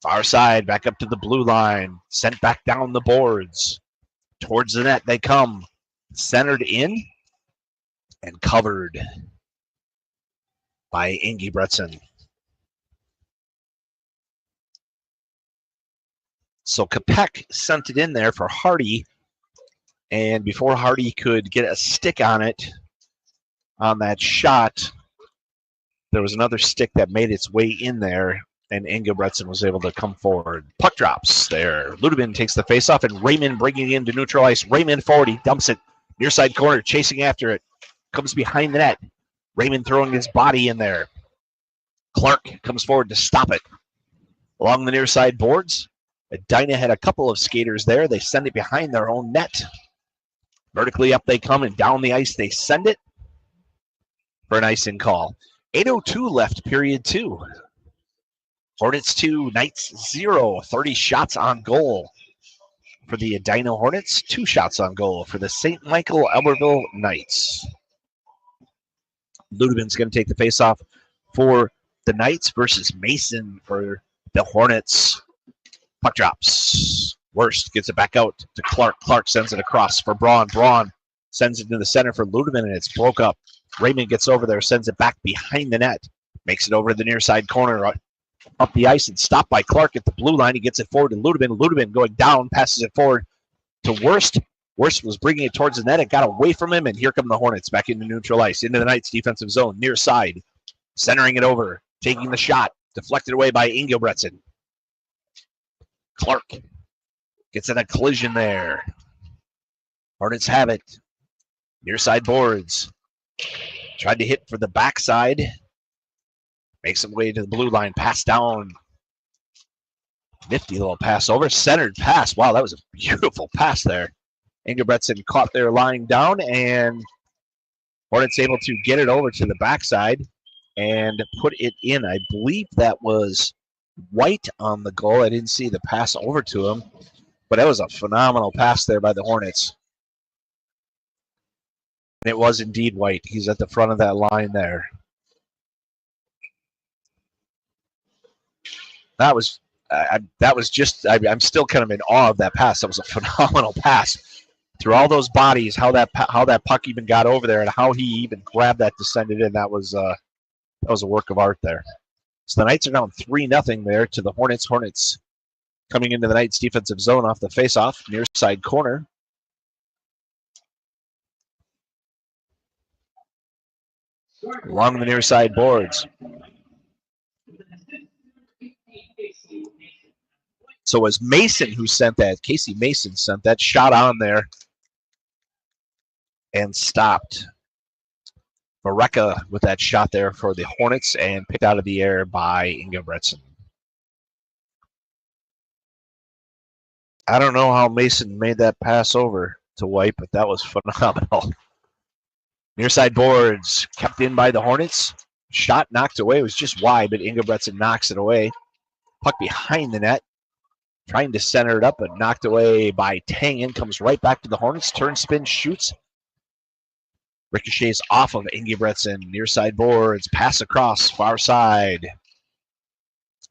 Far side, back up to the blue line. Sent back down the boards. Towards the net they come. Centered in and covered by Ingebretson. So Capek sent it in there for Hardy. And before Hardy could get a stick on it, on that shot, there was another stick that made its way in there, and Ingebretson was able to come forward. Puck drops there. Ludebin takes the faceoff, and Raymond bringing it into neutral ice. Raymond forward, he dumps it. Near side corner, chasing after it. Comes behind the net. Raymond throwing his body in there. Clark comes forward to stop it. Along the near side boards, Edina had a couple of skaters there. They send it behind their own net. Vertically up they come, and down the ice they send it for an icing call. 8:02 left, period 2. Hornets 2, Knights 0. 30 shots on goal for the Edina Hornets. 2 shots on goal for the St. Michael Albertville Knights. Ludebin's going to take the faceoff for the Knights versus Mason for the Hornets. Puck drops. Worst gets it back out to Clark. Clark sends it across for Braun. Braun sends it to the center for Ludebin, and it's broke up. Raymond gets over there, sends it back behind the net. Makes it over to the near side corner, up the ice, and stopped by Clark at the blue line. He gets it forward to Ludebin. Ludebin going down, passes it forward to Worst. Worst was bringing it towards the net. It got away from him, and here come the Hornets back into neutral ice, into the Knights defensive zone, near side. Centering it over, taking the shot, deflected away by Ingebretson. Clark gets in a collision there. Hornets have it. Near side boards. Tried to hit for the backside. Makes some way to the blue line. Pass down. Nifty little pass over. Centered pass. Wow, that was a beautiful pass there. Ingebretson caught there lying down, and Hornets able to get it over to the backside and put it in. I believe that was White on the goal. I didn't see the pass over to him, but that was a phenomenal pass there by the Hornets. And it was indeed White. He's at the front of that line there. That was just, I'm still kind of in awe of that pass. That was a phenomenal pass. Through all those bodies, how that puck even got over there and how he even grabbed that to send it in, that was a work of art there. So the Knights are down 3-0 there to the Hornets. Hornets coming into the Knights defensive zone off the faceoff, near side corner. Along the near side boards. So it was Mason who sent that. Casey Mason sent that shot on there and stopped. Mareka with that shot there for the Hornets and picked out of the air by Ingebretson. I don't know how Mason made that pass over to White, but that was phenomenal. Near side boards kept in by the Hornets. Shot knocked away. It was just wide, but Ingebretson knocks it away. Puck behind the net. Trying to center it up, but knocked away by Tangen. Comes right back to the Hornets. Turn, spin, shoots. Ricochets off of Ingebretson. Near side boards. Pass across. Far side.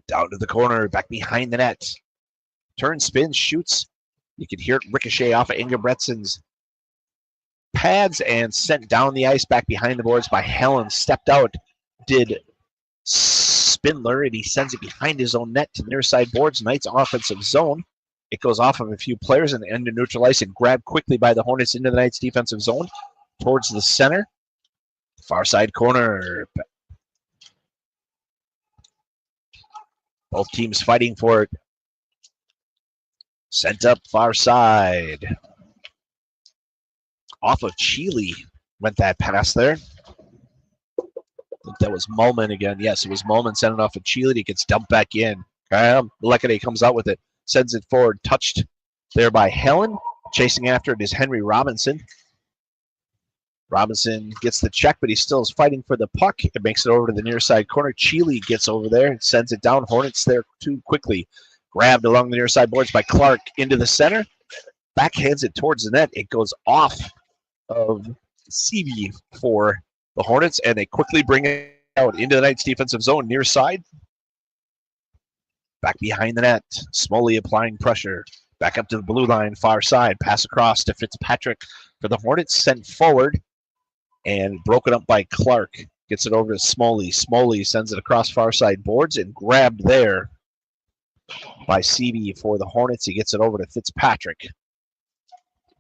Down to the corner. Back behind the net. Turn, spin, shoots. You could hear it ricochet off of Ingebretson's pads and sent down the ice back behind the boards by Helen. Stepped out. Did Spindler, and he sends it behind his own net to near side boards. Knights offensive zone. It goes off of a few players and end of neutral ice and grabbed quickly by the Hornets into the Knights defensive zone towards the center. Far side corner. Both teams fighting for it. Sent up far side. Off of Chile went that pass there. I think that was Mulman again. Yes, it was Mulman sending off of Chile. He gets dumped back in. Lekade comes out with it. Sends it forward. Touched there by Helen. Chasing after it is Henry Robinson. Robinson gets the check, but he still is fighting for the puck. It makes it over to the near side corner. Chile gets over there and sends it down. Hornets there too quickly. Grabbed along the near side boards by Clark into the center. Backhands it towards the net. It goes off of CB for the Hornets, and they quickly bring it out into the Knights defensive zone near side. Back behind the net. Smoley applying pressure. Back up to the blue line, far side. Pass across to Fitzpatrick for the Hornets. Sent forward and broken up by Clark. Gets it over to Smoley. Smoley sends it across far side boards and grabbed there by CB for the Hornets. He gets it over to Fitzpatrick.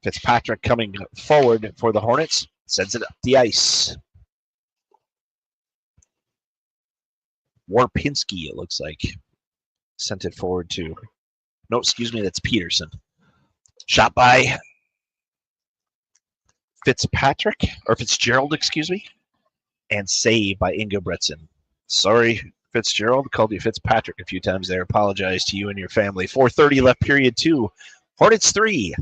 Fitzpatrick coming forward for the Hornets. Sends it up the ice. Warpinski, it looks like. Sent it forward to... No, excuse me, that's Peterson. Shot by Fitzgerald, excuse me. And save by Ingebretson. Sorry, Fitzgerald. Called you Fitzpatrick a few times there. Apologize to you and your family. 4:30 left period 2. Hornets 3.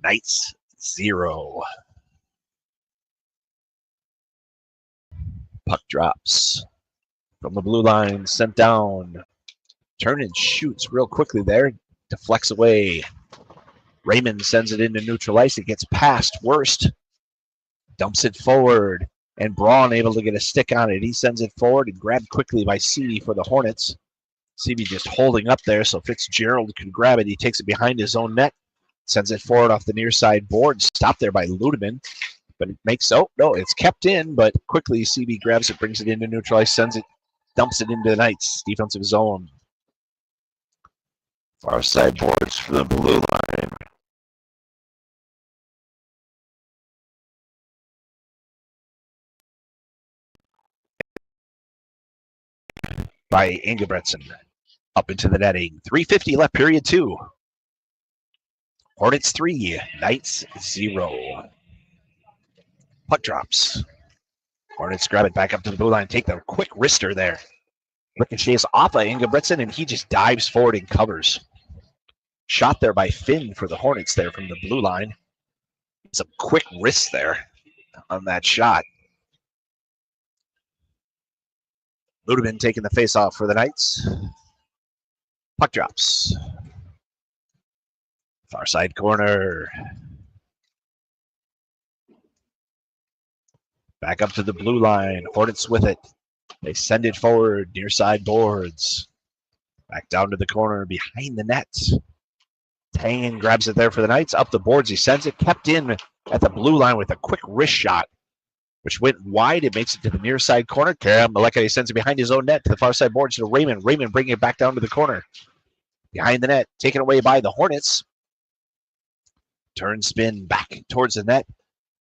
Knights 0. Puck drops from the blue line, sent down. Turn and shoots real quickly there. Deflects away. Raymond sends it into neutral ice. It gets past Worst. Dumps it forward. And Braun able to get a stick on it. He sends it forward and grabbed quickly by CB for the Hornets. CB just holding up there so Fitzgerald can grab it. He takes it behind his own net. Sends it forward off the near side board. Stopped there by Ludeman. But it makes, oh, no, it's kept in, but quickly CB grabs it, brings it into neutral ice, sends it, dumps it into the Knights defensive zone. Far side boards for the blue line. By Ingebretson. Up into the netting. 3:50 left period 2. Hornets 3, Knights 0. Puck drops. Hornets grab it back up to the blue line. Take the quick wrister there. Ricochets off of Ingebretson, and he just dives forward and covers. Shot there by Finn for the Hornets there from the blue line. Some quick wrist there on that shot. Ludeman taking the face-off for the Knights. Puck drops. Far side corner. Back up to the blue line. Hornets with it. They send it forward near side boards. Back down to the corner behind the net. Tangen grabs it there for the Knights. Up the boards. He sends it. Kept in at the blue line with a quick wrist shot, which went wide. It makes it to the near side corner. Maleka sends it behind his own net to the far side boards to Raymond. Raymond bringing it back down to the corner. Behind the net. Taken away by the Hornets. Turn spin back towards the net.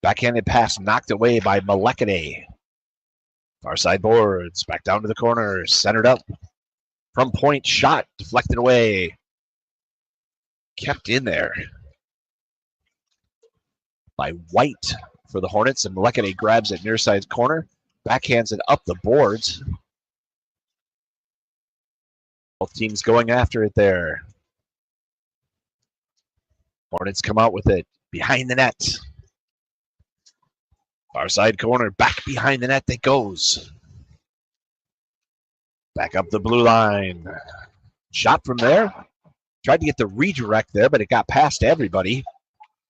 Backhanded pass knocked away by Malekade. Far side boards. Back down to the corner. Centered up. From point shot. Deflected away. Kept in there by White for the Hornets. And Malekade grabs it near side corner. Backhands it up the boards. Both teams going after it there. Hornets come out with it behind the net. Far side corner, back behind the net that goes. Back up the blue line. Shot from there. Tried to get the redirect there, but it got past everybody.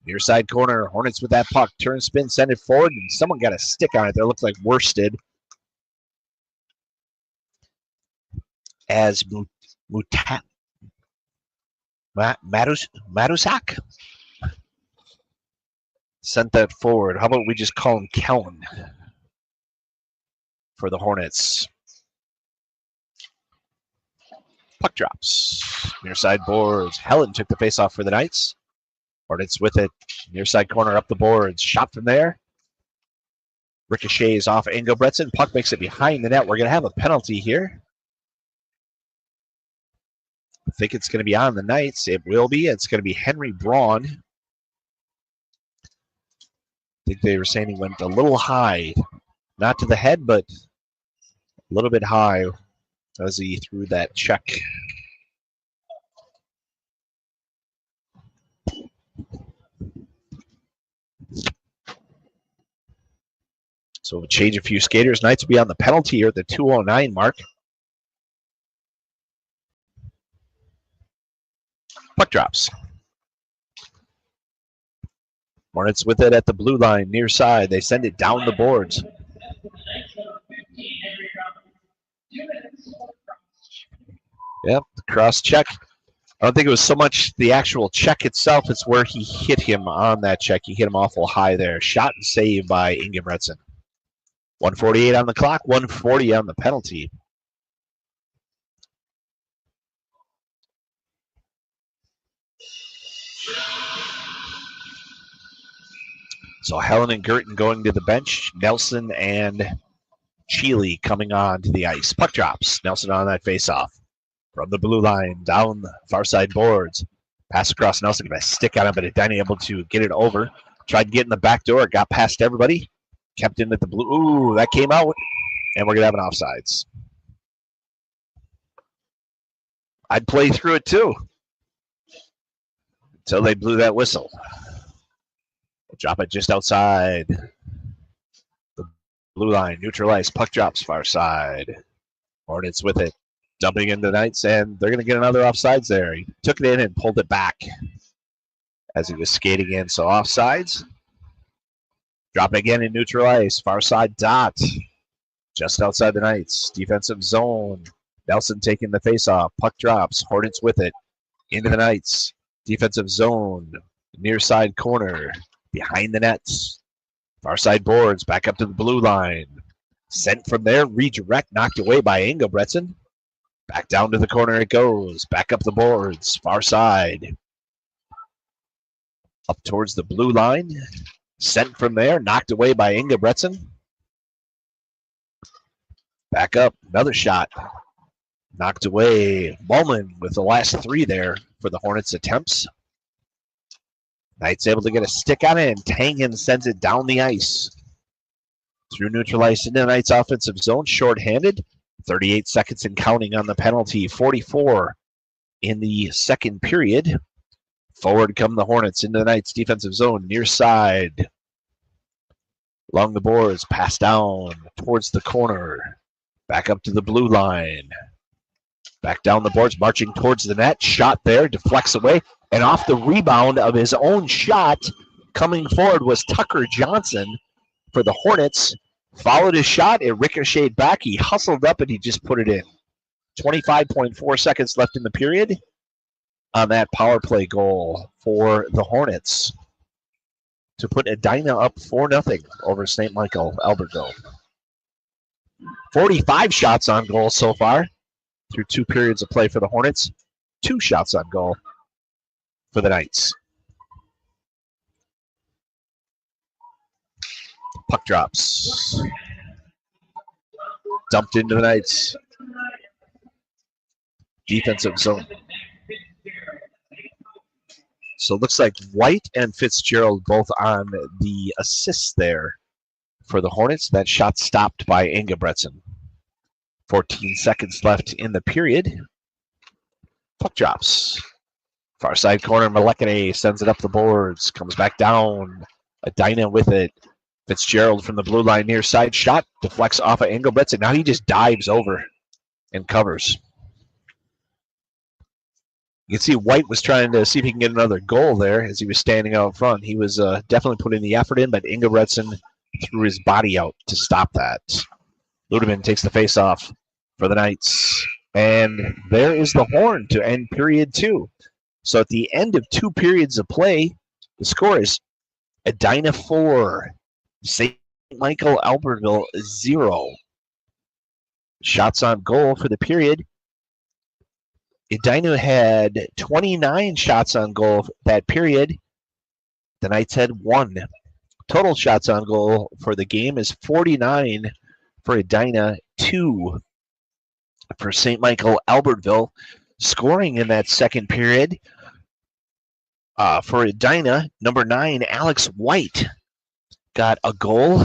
Near side corner, Hornets with that puck. Turn, spin, send it forward, and someone got a stick on it there. Looks like Worsted. As Matusak sent that forward. How about we just call him Kellen for the Hornets? Puck drops. Near side boards. Helen took the faceoff for the Knights. Hornets with it. Near side corner up the boards. Shot from there. Ricochets off Engelbretson. Puck makes it behind the net. We're going to have a penalty here. I think it's going to be on the Knights. It will be. It's going to be Henry Braun. I think they were saying he went a little high. Not to the head, but a little bit high as he threw that check. So we'll change a few skaters. Knights will be on the penalty here at the 2:09 mark. Puck drops. Hornets with it at the blue line, near side. They send it down the boards. Yep, the cross check. I don't think it was so much the actual check itself, it's where he hit him on that check. He hit him awful high there. Shot and save by Ingemretson. 1:48 on the clock, 1:40 on the penalty. So Helen and Girton going to the bench. Nelson and Cheely coming on to the ice. Puck drops. Nelson on that faceoff. From the blue line, down the far side boards. Pass across. Nelson got a stick on it, but Edina able to get it over. Tried to get in the back door. Got past everybody. Kept in at the blue. Ooh, that came out. And we're going to have an offsides. I'd play through it too. Until they blew that whistle. Drop it just outside the blue line. Neutral ice. Puck drops far side. Hornets with it. Dumping into the Knights, and they're going to get another offsides there. He took it in and pulled it back as he was skating in. So offsides. Drop again in neutral ice. Far side dot. Just outside the Knights. Defensive zone. Nelson taking the faceoff. Puck drops. Hornets with it. Into the Knights. Defensive zone. Near side corner. Behind the nets. Far side boards. Back up to the blue line. Sent from there. Redirect. Knocked away by Engelbretson. Back down to the corner it goes. Back up the boards. Far side. Up towards the blue line. Sent from there. Knocked away by Engelbretson. Back up. Another shot. Knocked away. Mullen with the last three there for the Hornets attempts. Knights able to get a stick on it, and Tangen sends it down the ice. Through neutral ice into the Knights offensive zone. Short-handed. 38 seconds and counting on the penalty. 44 in the second period. Forward come the Hornets into the Knights defensive zone. Near side. Along the boards. Pass down towards the corner. Back up to the blue line. Back down the boards. Marching towards the net. Shot there. Deflects away. And off the rebound of his own shot, coming forward was Tucker Johnson for the Hornets. Followed his shot. It ricocheted back. He hustled up and he just put it in. 25.4 seconds left in the period on that power play goal for the Hornets to put Edina up 4-0 over St. Michael Albertville. 45 shots on goal so far through 2 periods of play for the Hornets. 2 shots on goal for the Knights. Puck drops. Dumped into the Knights. Defensive zone. So it looks like White and Fitzgerald both on the assists there for the Hornets. That shot stopped by Engelbretson. 14 seconds left in the period. Puck drops. Far side corner, Malekane sends it up the boards, comes back down. Edina with it. Fitzgerald from the blue line near side shot, deflects off of Engelbretts, and now he just dives over and covers. You can see White was trying to see if he can get another goal there as he was standing out front. He was definitely putting the effort in, but Engelbretson threw his body out to stop that. Ludeman takes the face-off for the Knights. And there is the horn to end period 2. So at the end of 2 periods of play, the score is Edina 4, St. Michael Albertville 0. Shots on goal for the period. Edina had 29 shots on goal that period. The Knights had 1. Total shots on goal for the game is 49 for Edina, 2 for St. Michael Albertville. Scoring in that second period for Edina, number 9, Alex White, got a goal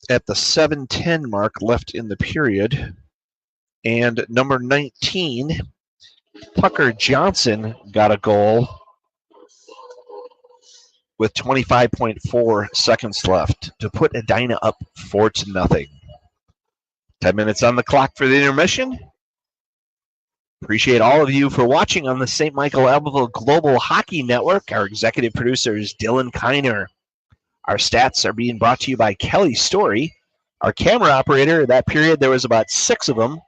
at the 7:10 mark left in the period. And number 19, Tucker Johnson, got a goal with 25.4 seconds left to put Edina up 4-0. 10 minutes on the clock for the intermission. Appreciate all of you for watching on the St. Michael Albertville Global Hockey Network. Our executive producer is Dylan Kiner. Our stats are being brought to you by Kelly Story. Our camera operator, that period, there was about 6 of them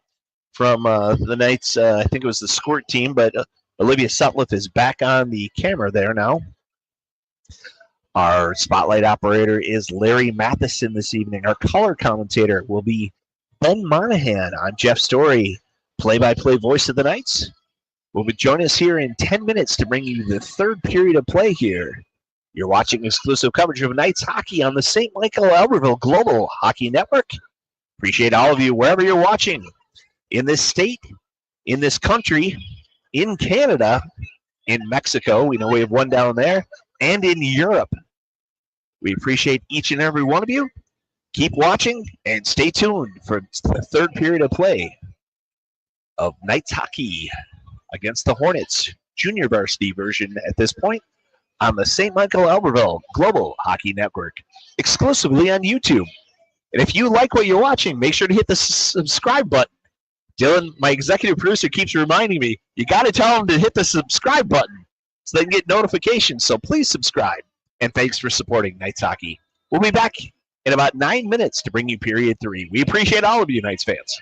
from the Knights. I think it was the Squirt team, but Olivia Sutliff is back on the camera there now. Our spotlight operator is Larry Matheson this evening. Our color commentator will be Ben Monahan on Jeff Story, play-by-play voice of the Knights. Will join us here in 10 minutes to bring you the third period of play here. You're watching exclusive coverage of Knights hockey on the St. Michael Albertville Global Hockey Network. Appreciate all of you wherever you're watching. In this state, in this country, in Canada, in Mexico, we know we have one down there, and in Europe. We appreciate each and every one of you. Keep watching and stay tuned for the third period of play of Knights hockey against the Hornets, junior varsity version at this point, on the St. Michael Albertville Global Hockey Network, exclusively on YouTube. And if you like what you're watching, make sure to hit the subscribe button. Dylan, my executive producer, keeps reminding me, you got to tell them to hit the subscribe button so they can get notifications. So please subscribe. And thanks for supporting Knights hockey. We'll be back in about 9 minutes to bring you period 3. We appreciate all of you, Knights fans.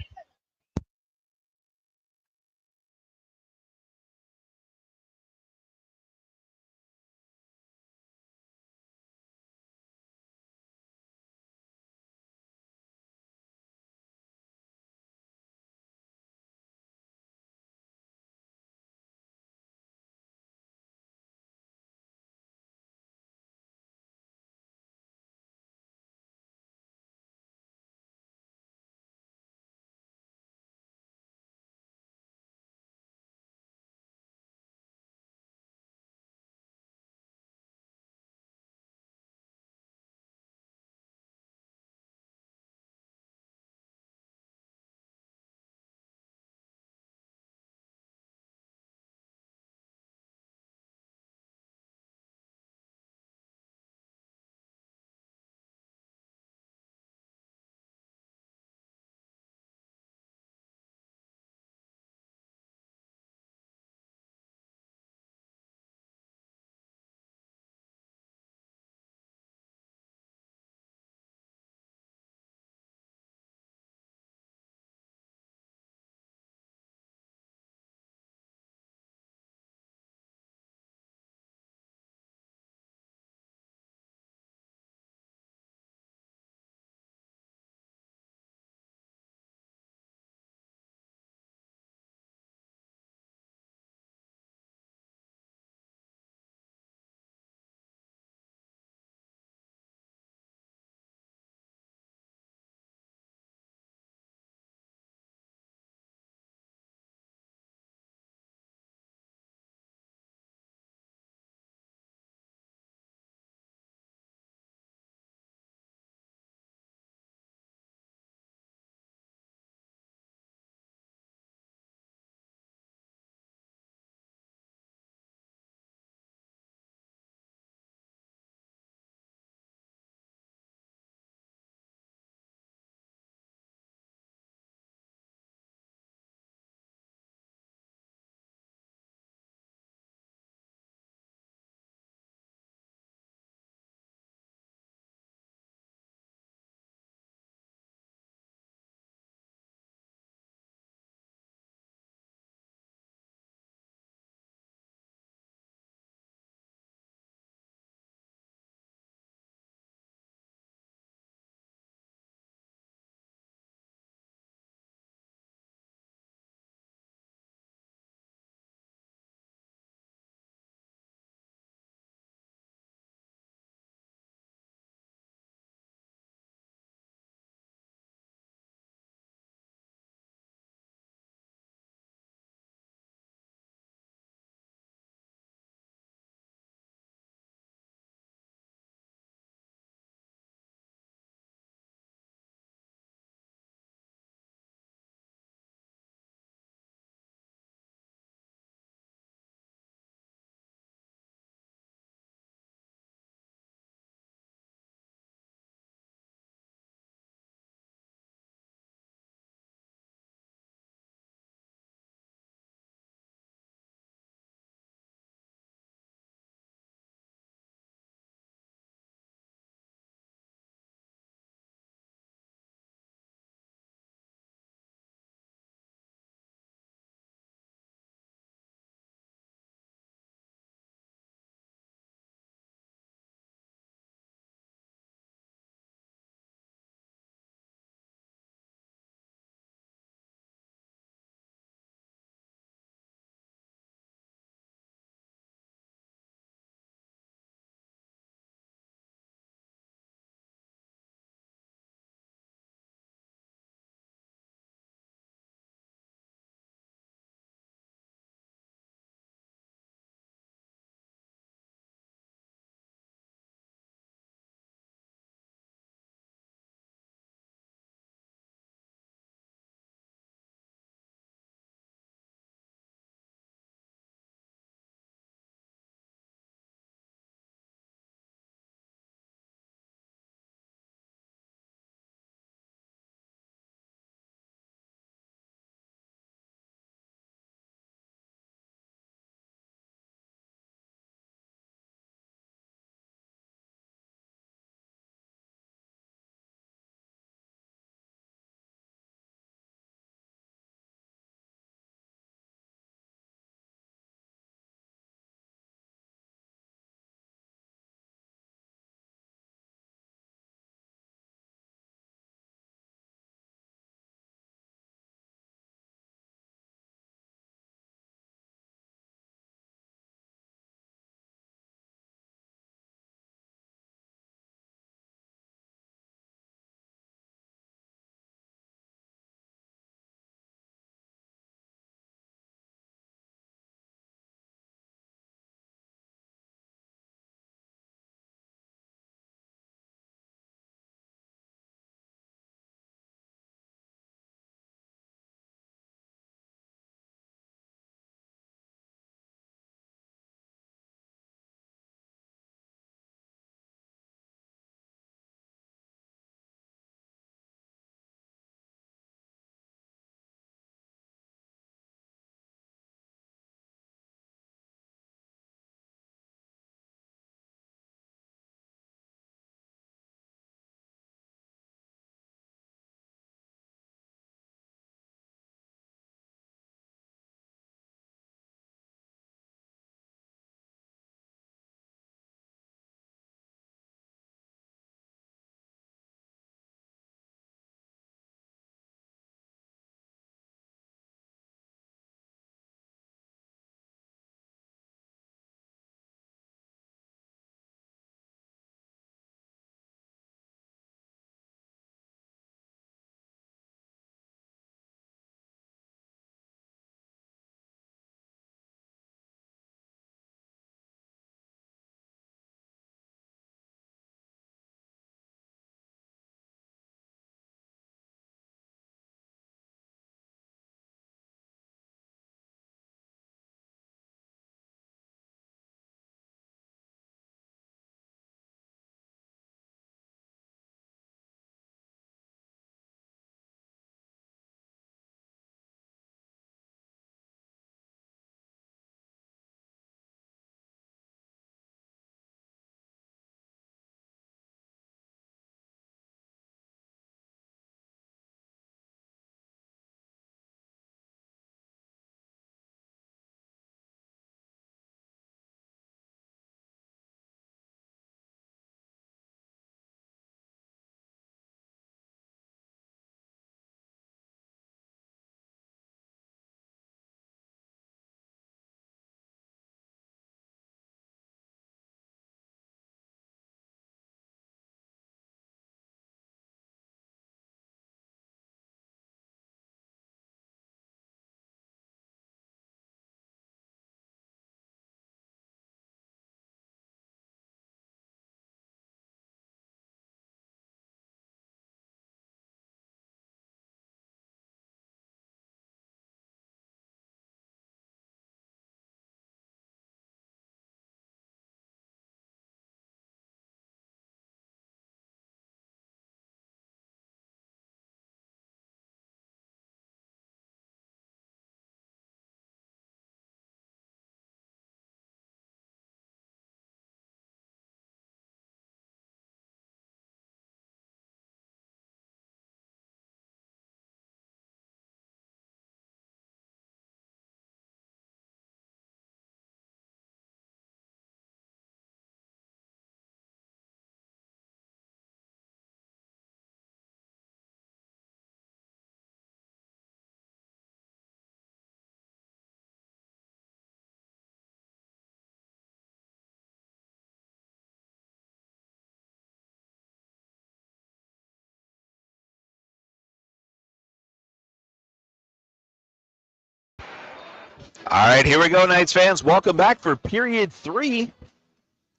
All right, here we go, Knights fans. Welcome back for period 3.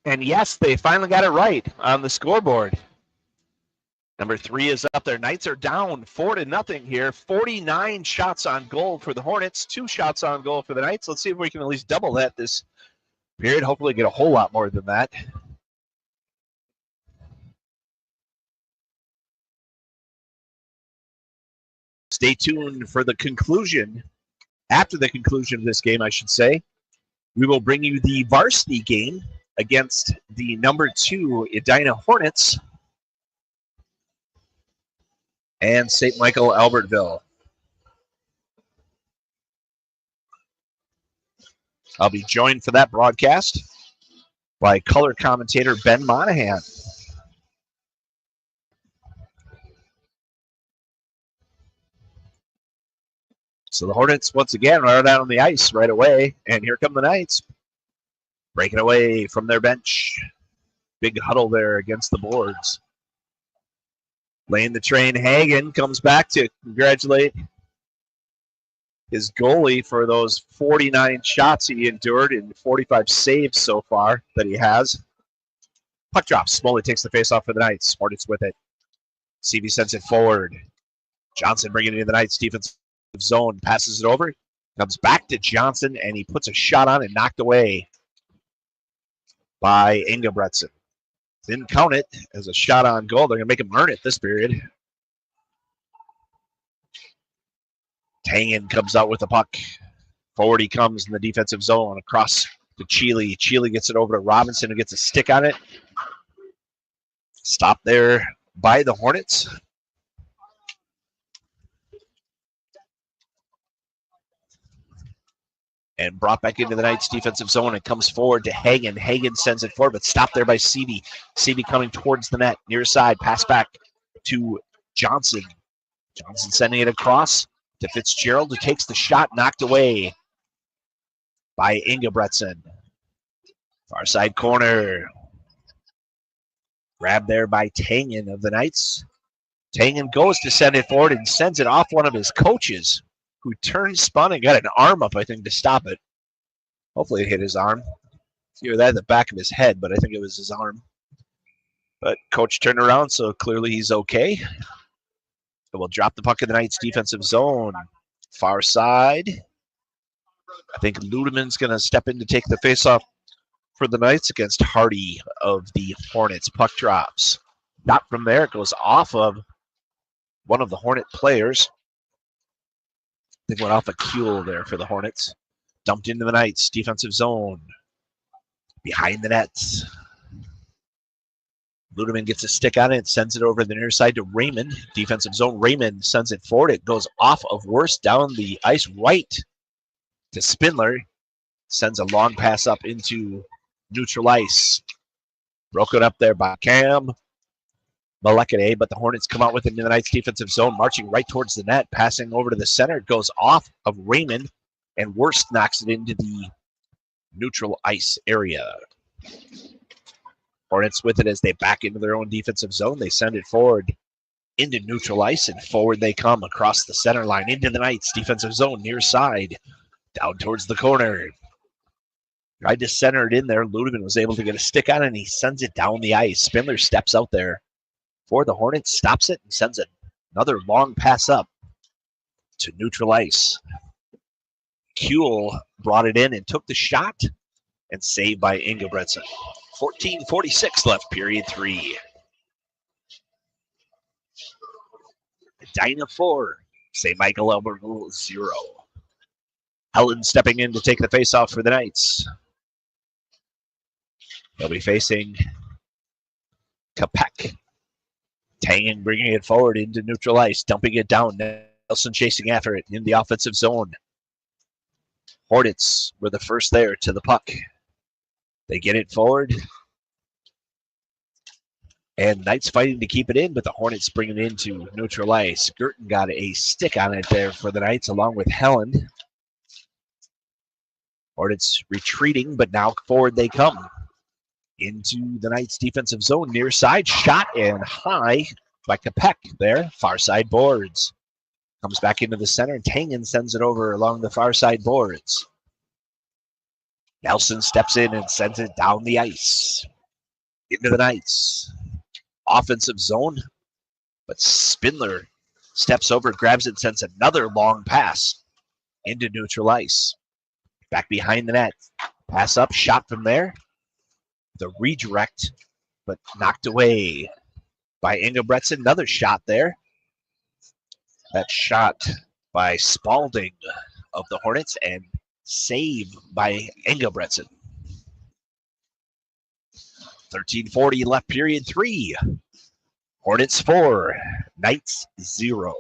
And yes, they finally got it right on the scoreboard. Number 3 is up there. Knights are down 4-0 here. 49 shots on goal for the Hornets, 2 shots on goal for the Knights. Let's see if we can at least double that this period. Hopefully get a whole lot more than that. Stay tuned for the conclusion. After the conclusion of this game, I should say, we will bring you the varsity game against the number 2 Edina Hornets and St. Michael Albertville. I'll be joined for that broadcast by color commentator Ben Monahan. So the Hornets, once again, are out on the ice right away. And here come the Knights. Breaking away from their bench. Big huddle there against the boards. Laying the train, Hagen comes back to congratulate his goalie for those 49 shots he endured and 45 saves so far that he has. Puck drops. Smoley takes the face off for the Knights. Hornets with it. CV sends it forward. Johnson bringing it in the Knights defensive zone. Passes it over. Comes back to Johnson, and he puts a shot on and knocked away by Ingebretson. Didn't count it as a shot on goal. They're going to make him earn it this period. Tangen comes out with the puck. Forward he comes in the defensive zone across to Cheely. Cheely gets it over to Robinson, who gets a stick on it. Stopped there by the Hornets. And brought back into the Knights defensive zone. It comes forward to Hagen. Hagen sends it forward, but stopped there by Seavey. Seavey coming towards the net, near side. Pass back to Johnson. Johnson sending it across to Fitzgerald, who takes the shot, knocked away by Ingebretson. Far side corner. Grabbed there by Tangen of the Knights. Tangen goes to send it forward and sends it off one of his coaches, who turned, spun, and got an arm up, I think, to stop it. Hopefully it hit his arm. Either that at the back of his head, but I think it was his arm. But coach turned around, so clearly he's okay. But we'll drop the puck in the Knights defensive zone. Far side. I think Ludeman's going to step in to take the faceoff for the Knights against Hardy of the Hornets. Puck drops. Not from there. It goes off of one of the Hornet players. I think went off a Kuehl there for the Hornets. Dumped into the Knights defensive zone. Behind the nets. Ludeman gets a stick on it and sends it over the near side to Raymond. Defensive zone. Raymond sends it forward. It goes off of Worst down the ice right to Spindler. Sends a long pass up into neutral ice. Broken up there by Cam Malekade, but the Hornets come out with it in the Knights defensive zone, marching right towards the net, passing over to the center. It goes off of Raymond, and Worst knocks it into the neutral ice area. Hornets with it as they back into their own defensive zone. They send it forward into neutral ice, and forward they come across the center line into the Knights defensive zone, near side, down towards the corner. Tried to center it in there. Ludeman was able to get a stick on it, and he sends it down the ice. Spindler steps out there for the Hornets, stops it, and sends another long pass up to neutral ice. Kuehl brought it in and took the shot, and saved by Ingebretson. 14:46 left, period 3. Edina 4, St. Michael Albertville 0. Helen stepping in to take the faceoff for the Knights. They'll be facing Kapek. Tangen bringing it forward into neutral ice, dumping it down. Nelson chasing after it in the offensive zone. Hornets were the first there to the puck. They get it forward. And Knights fighting to keep it in, but the Hornets bring it into neutral ice. Girton got a stick on it there for the Knights, along with Helen. Hornets retreating, but now forward they come. Into the Knights defensive zone, near side, shot and high by Kapek there, far side boards. Comes back into the center, and Tangen sends it over along the far side boards. Nelson steps in and sends it down the ice. Into the Knights. Offensive zone, but Spindler steps over, grabs it, sends another long pass into neutral ice. Back behind the net. Pass up, shot from there. The redirect, but knocked away by Engelbretson. Another shot there. That shot by Spalding of the Hornets and save by Engelbretson. 13:40 left, period 3. Hornets 4, Knights 0.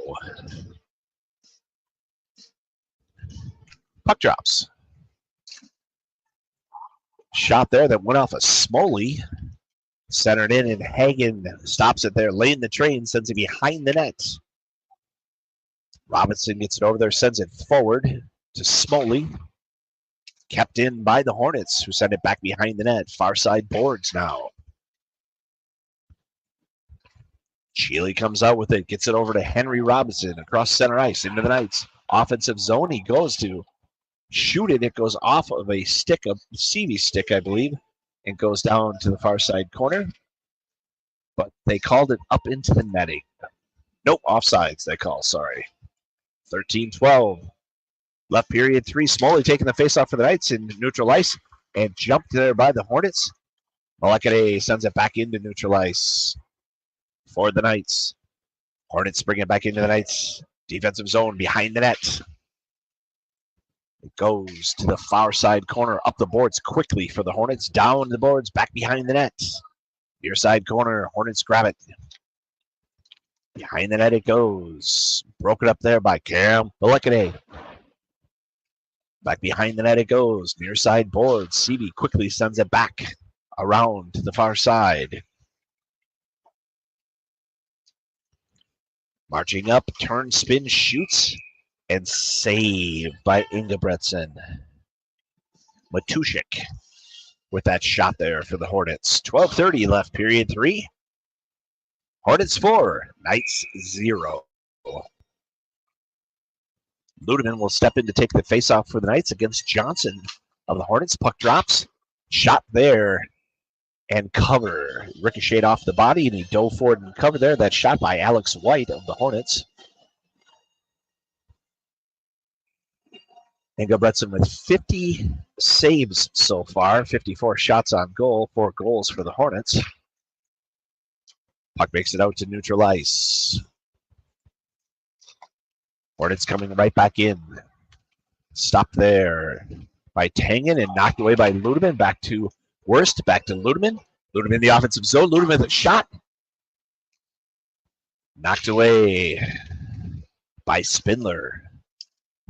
Puck drops. Shot there that went off of Smoley. Centered in, and Hagen stops it there. Laying the train, sends it behind the net. Robinson gets it over there, sends it forward to Smoley. Kept in by the Hornets, who send it back behind the net. Far side boards now. Shealy comes out with it, gets it over to Henry Robinson across center ice into the Knights. Offensive zone, he goes to shoot it. It goes off of a stick, a CV stick, I believe, and goes down to the far side corner. But they called it up into the netting. Nope, offsides they call, sorry. 13-12. Left period 3. Smoley taking the faceoff for the Knights in neutral ice and jumped there by the Hornets. Malekade sends it back into neutral ice for the Knights. Hornets bring it back into the Knights. Defensive zone behind the net. It goes to the far side corner, up the boards quickly for the Hornets. Down the boards, back behind the net. Near side corner, Hornets grab it. Behind the net it goes. Broken up there by Cam Malekade. Back behind the net it goes. Near side boards. CV quickly sends it back around to the far side. Marching up, turn, spin, shoots, and save by Engelbretson. Matushik with that shot there for the Hornets. 12:30 left, period 3. Hornets 4, Knights 0. Ludeman will step in to take the faceoff for the Knights against Johnson of the Hornets. Puck drops, shot there, and cover. Ricocheted off the body, and he dove forward and covered there. That shot by Alex White of the Hornets. Engelbretson with 50 saves so far, 54 shots on goal, 4 goals for the Hornets. Puck makes it out to neutral ice. Hornets coming right back in. Stopped there by Tangen and knocked away by Ludeman. Back to Worst, back to Ludeman. Ludeman in the offensive zone. Ludeman with a shot. Knocked away by Spindler.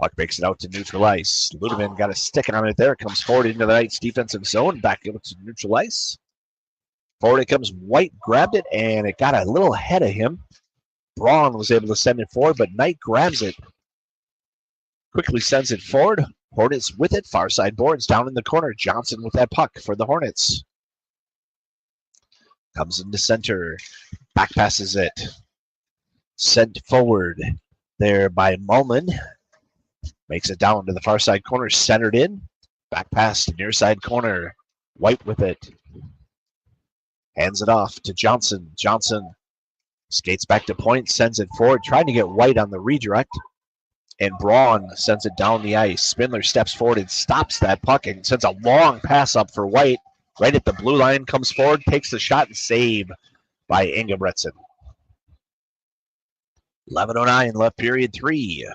Puck makes it out to neutral ice. Ludeman got a stick on it there. Comes forward into the Knights defensive zone. Back out to neutral ice. Forward it comes. White grabbed it, and it got a little ahead of him. Braun was able to send it forward, but Knight grabs it. Quickly sends it forward. Hornets with it. Far side boards down in the corner. Johnson with that puck for the Hornets. Comes into center. Back passes it. Sent forward there by Mulman. Makes it down to the far side corner. Centered in. Back pass to near side corner. White with it. Hands it off to Johnson. Johnson skates back to point. Sends it forward. Trying to get White on the redirect. And Braun sends it down the ice. Spindler steps forward and stops that puck and sends a long pass up for White. Right at the blue line, comes forward, takes the shot, and save by Engelbretson. 11:09 left, period 3.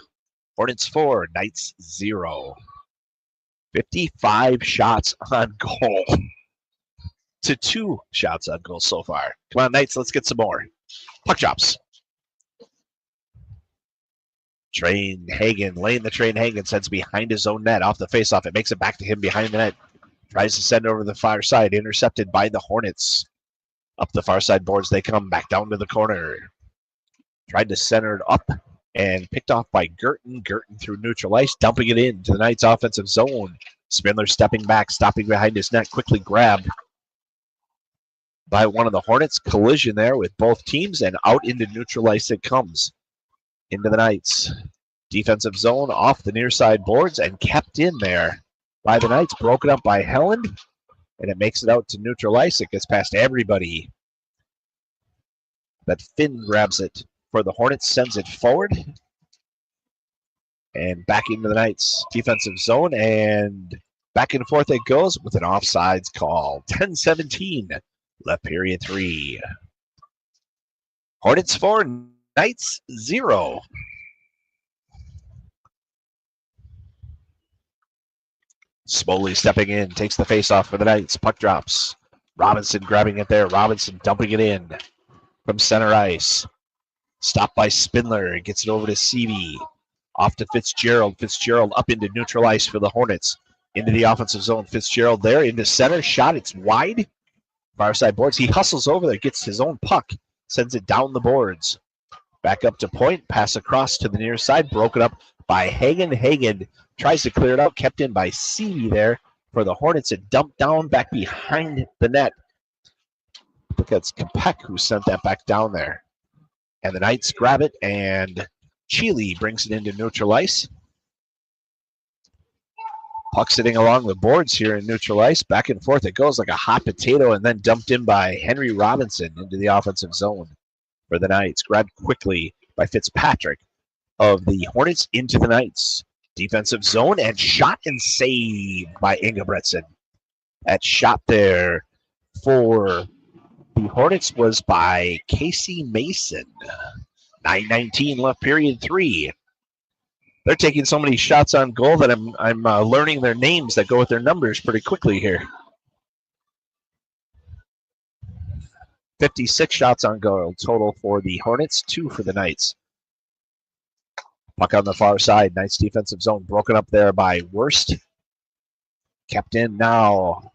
Hornets 4, Knights 0. 55 shots on goal to 2 shots on goal so far. Come on, Knights, let's get some more. Puck drops. Train Hagen, laying the train. Hagen sends behind his own net off the faceoff. It makes it back to him behind the net. Tries to send over the far side. Intercepted by the Hornets. Up the far side boards they come. Back down to the corner. Tried to center it up and picked off by Girton. Girton through neutral ice, dumping it into the Knights offensive zone. Spindler stepping back, stopping behind his net. Quickly grabbed by one of the Hornets. Collision there with both teams, and out into neutral ice it comes. Into the Knights. Defensive zone off the near side boards and kept in there by the Knights, broken up by Helland, and it makes it out to neutral ice. It gets past everybody. But Finn grabs it for the Hornets, sends it forward, and back into the Knights' defensive zone, and back and forth it goes with an offsides call. 10-17, left period 3. Hornets 4, Knights 0. Smoley stepping in, takes the face-off for the Knights. Puck drops. Robinson grabbing it there. Robinson dumping it in from center ice. Stopped by Spindler. Gets it over to Seavey. Off to Fitzgerald. Fitzgerald up into neutral ice for the Hornets. Into the offensive zone. Fitzgerald there into center. Shot. It's wide. Far side boards. He hustles over there. Gets his own puck. Sends it down the boards. Back up to point. Pass across to the near side. Broken up by Hagen. Hagen tries to clear it out. Kept in by Seavey there for the Hornets. It dumped down back behind the net. I think that's Kapek who sent that back down there. And the Knights grab it, and Cheely brings it into neutral ice. Puck sitting along the boards here in neutral ice. Back and forth it goes like a hot potato, and then dumped in by Henry Robinson into the offensive zone for the Knights. Grabbed quickly by Fitzpatrick of the Hornets into the Knights' defensive zone, and shot and saved by Ingebretson. That shot there for the Hornets was by Casey Mason. 9:19 left period 3. They're taking so many shots on goal that I'm learning their names that go with their numbers pretty quickly here. 56 shots on goal total for the Hornets, 2 for the Knights. Puck on the far side. Knights defensive zone broken up there by Worst. Kept in now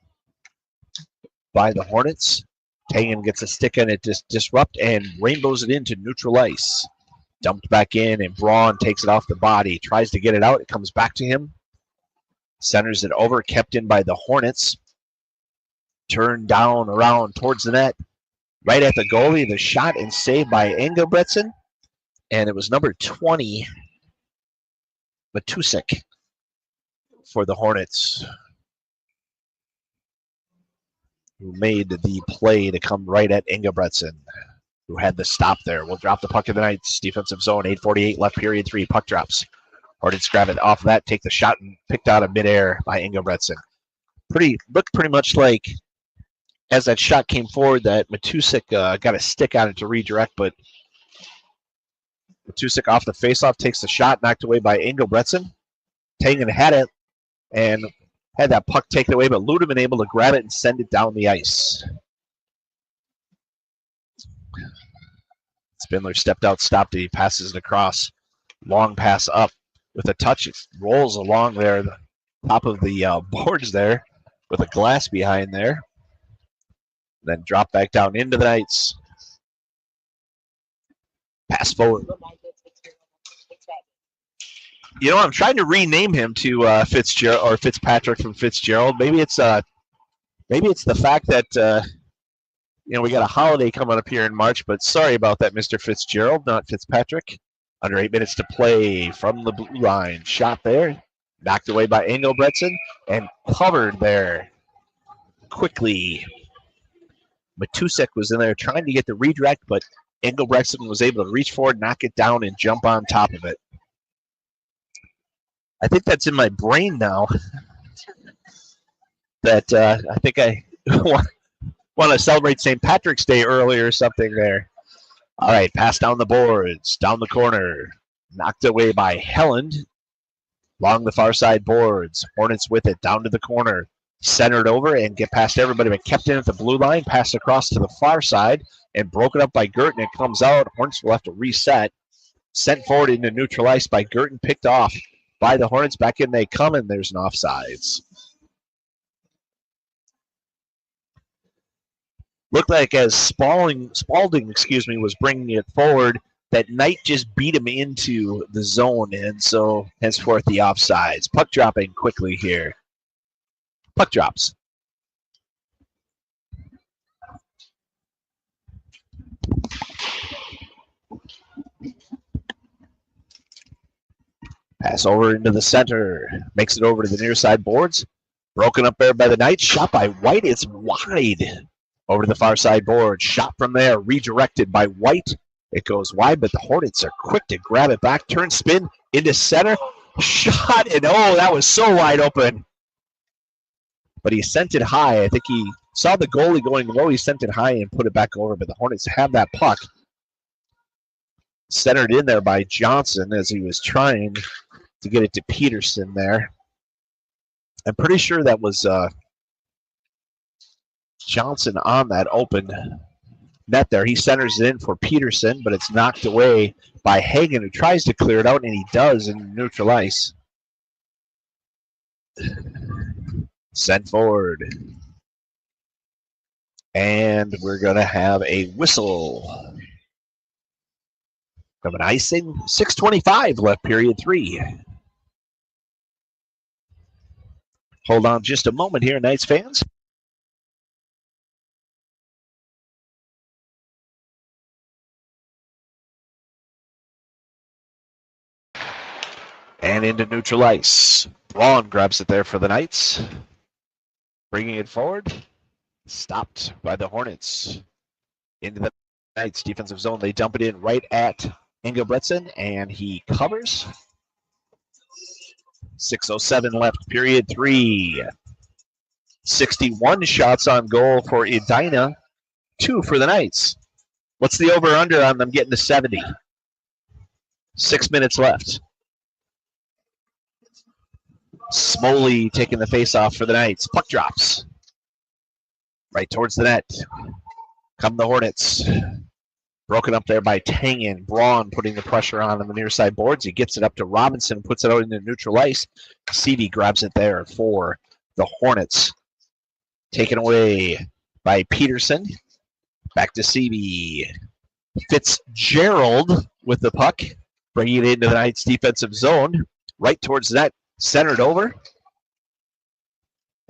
by the Hornets. Hagen gets a stick in it, disrupt, and rainbows it into neutral ice. Dumped back in, and Braun takes it off the body. Tries to get it out. It comes back to him. Centers it over. Kept in by the Hornets. Turned down around towards the net. Right at the goalie. The shot and saved by Engelbretson. And it was number 20, Matusik, for the Hornets, who made the play to come right at Engelbretson, who had the stop there. We'll drop the puck in the Knights' defensive zone. 8:48 left period 3. Puck drops. Hornets grab it off of that, take the shot, and picked out of midair by Engelbretson. Looked pretty much like, as that shot came forward, that Matusik got a stick on it to redirect, but Matusik off the faceoff takes the shot, knocked away by Engelbretson. Tangen had it and had that puck taken away, but Ludeman able to grab it and send it down the ice. Spindler stepped out, stopped it. He passes it across. Long pass up with a touch. It rolls along there, the top of the boards there with a glass behind there. Then drop back down into the Knights. Pass forward. You know, I'm trying to rename him to Fitzgerald or Fitzpatrick from Fitzgerald. Maybe it's the fact that we got a holiday coming up here in March. But sorry about that, Mr. Fitzgerald, not Fitzpatrick. Under 8 minutes to play from the blue line. Shot there, knocked away by Engelbretson and covered there quickly. Matusik was in there trying to get the redirect, but Engelbretson was able to reach forward, knock it down, and jump on top of it. I think that's in my brain now. That I think I want to celebrate St. Patrick's Day early or something there. All right, pass down the boards, down the corner. Knocked away by Helland. Along the far side boards. Hornets with it, down to the corner. Centered over and get past everybody, but kept in at the blue line. Passed across to the far side and broken up by Girton. It comes out. Hornets will have to reset. Sent forward into neutral ice by Girton. Picked off by the Hornets. Back in they come, and there's an offsides. Looked like as Spalding, was bringing it forward, that Knight just beat him into the zone, and so henceforth the offsides. Puck dropping quickly here. Puck drops. Pass over into the center. Makes it over to the near side boards. Broken up there by the Knights. Shot by White. It's wide over to the far side board. Shot from there. Redirected by White. It goes wide, but the Hornets are quick to grab it back. Turn, spin into center. Shot, and oh, that was so wide open. But he sent it high. I think he saw the goalie going low. He sent it high and put it back over. But the Hornets have that puck centered in there by Johnson as he was trying to get it to Peterson there. I'm pretty sure that was Johnson on that open net there. He centers it in for Peterson, but it's knocked away by Hagen, who tries to clear it out, and he does in neutral ice. Sent forward. And we're going to have a whistle. Of an icing. 6:25 left, period 3. Hold on just a moment here, Knights fans. And into neutral ice. Braun grabs it there for the Knights. Bringing it forward. Stopped by the Hornets. Into the Knights defensive zone. They dump it in right at Engelbretson, and he covers. 6:07 left, period 3. 61 shots on goal for Edina, 2 for the Knights. What's the over-under on them getting to 70? 6 minutes left. Smoley taking the face-off for the Knights. Puck drops. Right towards the net. Come the Hornets. Broken up there by Tangen. Braun putting the pressure on the near side boards. He gets it up to Robinson, puts it out into neutral ice. Seavey grabs it there for the Hornets. Taken away by Peterson. Back to Seavey. Fitzgerald with the puck. Bringing it into the Knights defensive zone. Right towards the net. Centered over.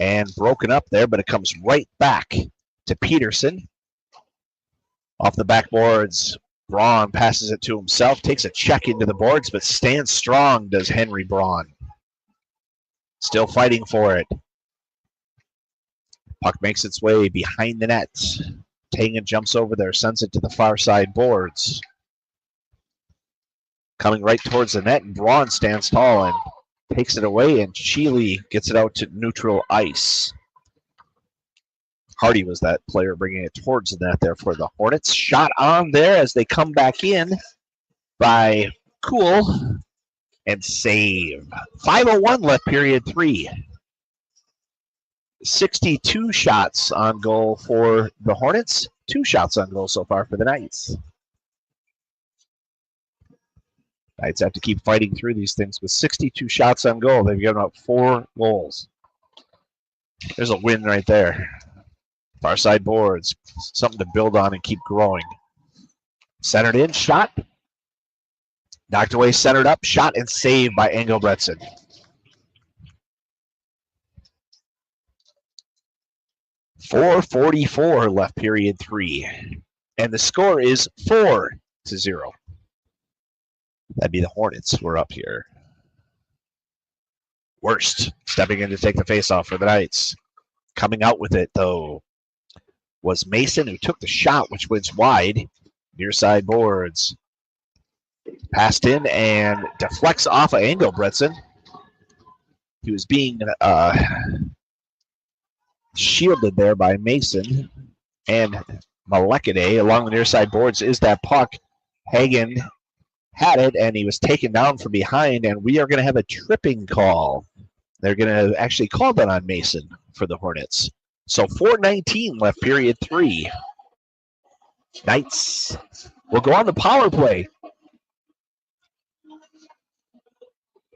And broken up there, but it comes right back to Peterson. Off the backboards, Braun passes it to himself, takes a check into the boards, but stands strong, does Henry Braun. Still fighting for it. Puck makes its way behind the net. Tangen jumps over there, sends it to the far side boards. Coming right towards the net, and Braun stands tall and takes it away, and Sheely gets it out to neutral ice. Hardy was that player bringing it towards the net there for the Hornets. Shot on there as they come back in by Cool and save. 5:01 left, period 3. 62 shots on goal for the Hornets. 2 shots on goal so far for the Knights. Knights have to keep fighting through these things. With 62 shots on goal, they've given up 4 goals. There's a win right there. Far side boards, something to build on and keep growing. Centered in, shot. Knocked away, centered up, shot and saved by Engelbretson. .444 left, period 3. And the score is 4-0. That'd be the Hornets. We're up here. Worst stepping in to take the faceoff for the Knights. Coming out with it, though, was Mason, who took the shot, which went wide. Near side boards. Passed in and deflects off of Engelbretson. He was being shielded there by Mason. And Malekade along the near side boards is that puck. Hagen had it, and he was taken down from behind, and we are going to have a tripping call. They're going to actually call that on Mason for the Hornets. So 4:19 left, period 3. Knights will go on the power play.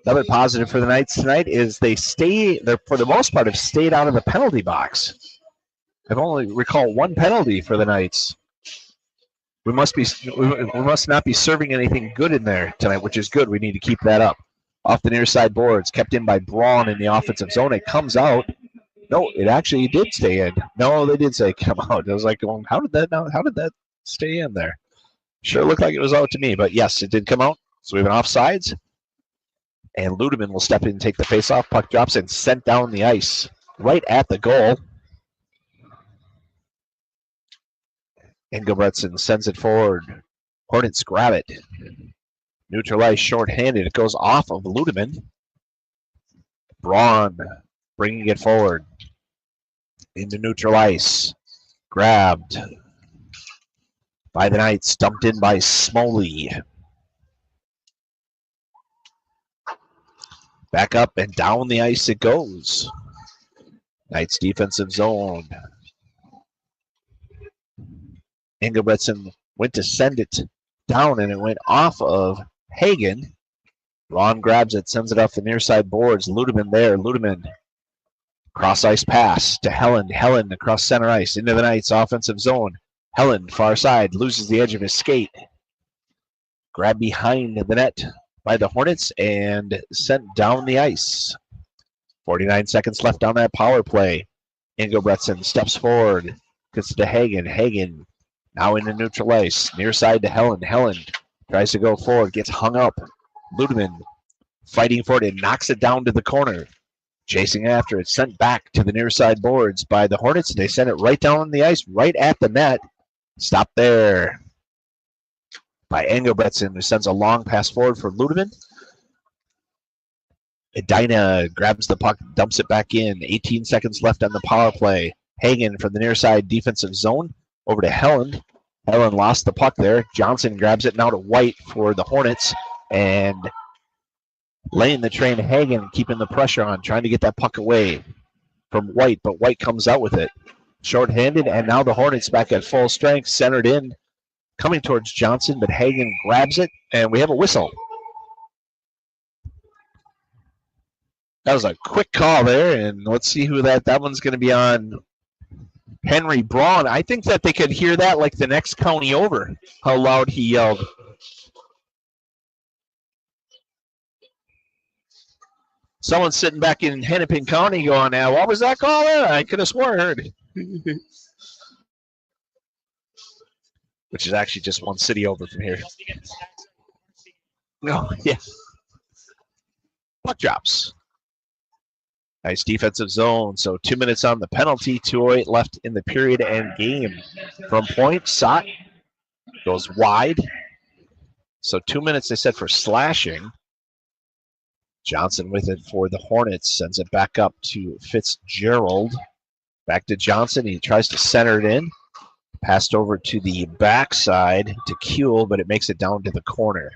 Another positive for the Knights tonight is they for the most part, have stayed out of the penalty box. I've only recalled 1 penalty for the Knights. We must not be serving anything good in there tonight, which is good. We need to keep that up. Off the near side boards, kept in by Braun in the offensive zone. It comes out. No, it actually did stay in. No, they did say come out. I was like, going, how did that stay in there? Sure looked like it was out to me, but yes, it did come out. So we have an offsides. And Ludeman will step in and take the faceoff. Puck drops and sent down the ice. right at the goal. Engelbretson sends it forward. Hornets grab it. Neutralized shorthanded. It goes off of Ludeman. Braun bringing it forward. Into neutral ice. Grabbed by the Knights. Dumped in by Smoley. Back up and down the ice it goes. Knights defensive zone. Engelbretson went to send it down and it went off of Hagen. Ron grabs it, sends it off the near side boards. Ludeman there. Ludeman. Cross ice pass to Helen. Helen across center ice into the Knights offensive zone. Helen far side loses the edge of his skate. Grabbed behind the net by the Hornets and sent down the ice. 49 seconds left on that power play. Engelbretson steps forward, gets to Hagen. Hagen now into neutral ice. Near side to Helen. Helen tries to go forward, gets hung up. Ludeman fighting for it and knocks it down to the corner. Chasing after it, sent back to the near side boards by the Hornets. They send it right down the ice, right at the net. Stop there by Engelbretson, who sends a long pass forward for Ludeman. Edina grabs the puck, dumps it back in. 18 seconds left on the power play. Hagen from the near side defensive zone over to Helen. Helen lost the puck there. Johnson grabs it now to White for the Hornets and laying the train. Hagen keeping the pressure on, trying to get that puck away from White, but White comes out with it. Short-handed, and now the Hornets back at full strength, centered in, coming towards Johnson, but Hagen grabs it, and we have a whistle. That was a quick call there, and let's see who that one's going to be on. Henry Braun. I think that they could hear that like the next county over, how loud he yelled. Someone's sitting back in Hennepin County going, now, what was that call there? I could have sworn I heard. Which is actually just one city over from here. No, yeah. Puck drops. Nice defensive zone. So 2 minutes on the penalty. 2:08 left in the period and game. From point, Sott goes wide. So 2 minutes they said for slashing. Johnson with it for the Hornets. Sends it back up to Fitzgerald. Back to Johnson. He tries to center it in. Passed over to the backside to Kuehl, but it makes it down to the corner.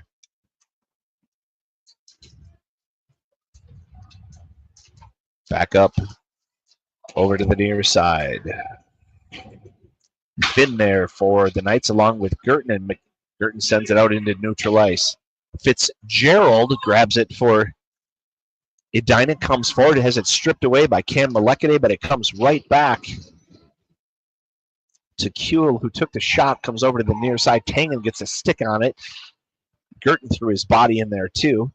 Back up over to the near side. Finn there for the Knights along with Girton, and Girton sends it out into neutral ice. Fitzgerald grabs it for Edina, comes forward, has it stripped away by Cam Malekade, but it comes right back to Kuehl, who took the shot, comes over to the near side. Tangen gets a stick on it. Girton threw his body in there too.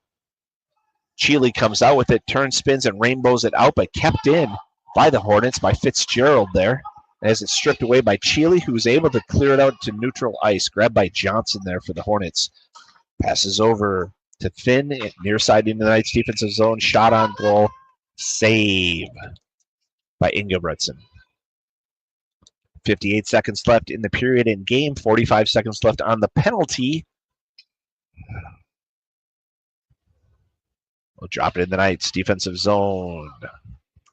Cheely comes out with it, turns, spins, and rainbows it out, but kept in by the Hornets by Fitzgerald there. As it's stripped away by Cheely, who's able to clear it out to neutral ice. Grabbed by Johnson there for the Hornets. Passes over to Finn, near side into the Knights defensive zone. Shot on goal. Save by Engelbretson. 58 seconds left in the period in game. 45 seconds left on the penalty. We'll drop it in the Knights defensive zone.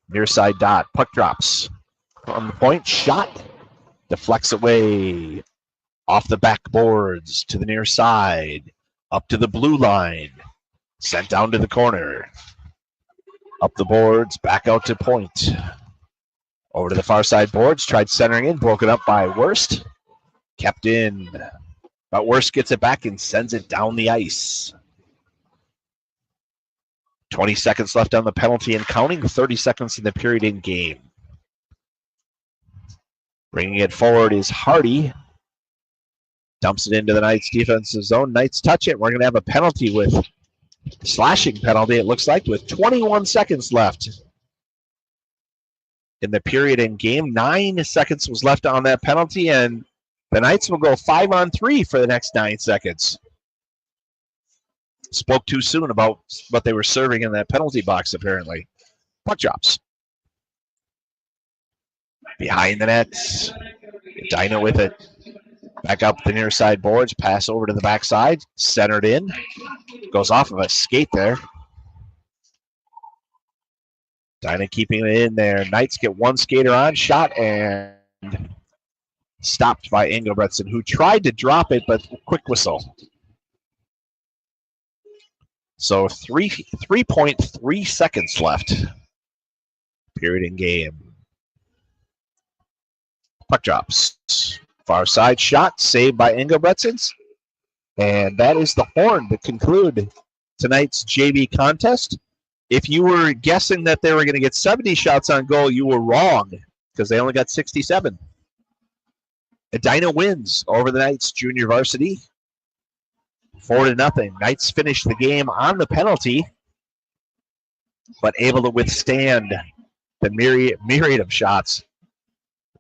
Near side dot. Puck drops. On the point. Shot. Deflects away. Off the backboards to the near side. Up to the blue line. Sent down to the corner. Up the boards. Back out to point. Over to the far side boards. Tried centering in. Broken up by Worst. Kept in. But Worst gets it back and sends it down the ice. 20 seconds left on the penalty and counting. 30 seconds in the period in game. Bringing it forward is Hardy. Dumps it into the Knights defensive zone. Knights touch it. We're going to have a penalty with slashing penalty, it looks like, with 21 seconds left in the period in game. 9 seconds was left on that penalty, and the Knights will go 5-on-3 for the next 9 seconds. Spoke too soon about what they were serving in that penalty box, apparently. Puck drops. Behind the net. Edina with it. Back up the near side boards. Pass over to the backside. Centered in. Goes off of a skate there. Edina keeping it in there. Knights get one skater on. Shot and stopped by Engelbretson, who tried to drop it, but quick whistle. So 3.3 seconds left. Period in game. Puck drops. Far side shot, saved by Engelbretson. And that is the horn to conclude tonight's JV contest. If you were guessing that they were going to get 70 shots on goal, you were wrong, because they only got 67. Edina wins over the Knights junior varsity. 4-0. Knights finished the game on the penalty, but able to withstand the myriad of shots.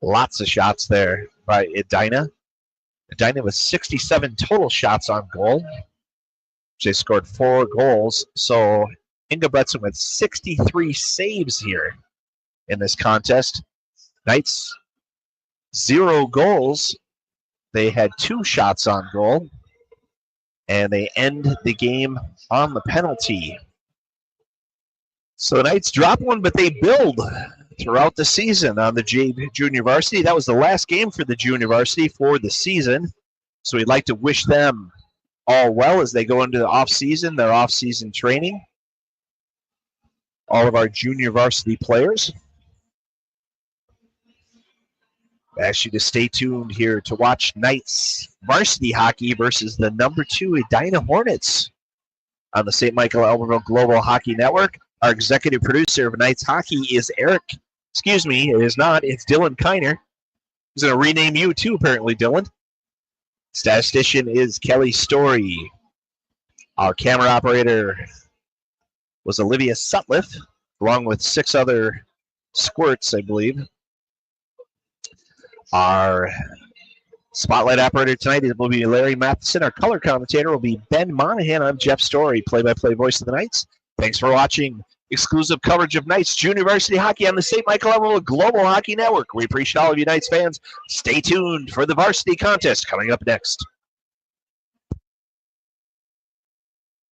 Lots of shots there by Edina. Edina with 67 total shots on goal. They scored 4 goals. So Engelbretson with 63 saves here in this contest. Knights, 0 goals. They had 2 shots on goal. And they end the game on the penalty. So the Knights drop one, but they build throughout the season on the junior varsity. That was the last game for the junior varsity for the season. So we'd like to wish them all well as they go into the off-season, their off-season training. All of our junior varsity players. I ask you to stay tuned here to watch Knights varsity hockey versus the number 2 Edina Hornets on the St. Michael Albertville Global Hockey Network. Our executive producer of Knights hockey is it is not. It's Dylan Kiner. He's going to rename you too, apparently, Dylan. Statistician is Kelly Story. Our camera operator was Olivia Sutliff, along with 6 other squirts, I believe. Our spotlight operator tonight will be Larry Matheson. Our color commentator will be Ben Monahan. I'm Jeff Story, play-by-play voice of the Knights. Thanks for watching exclusive coverage of Knights Junior Varsity Hockey on the St. Michael Albertville Global Hockey Network. We appreciate all of you Knights fans. Stay tuned for the varsity contest coming up next.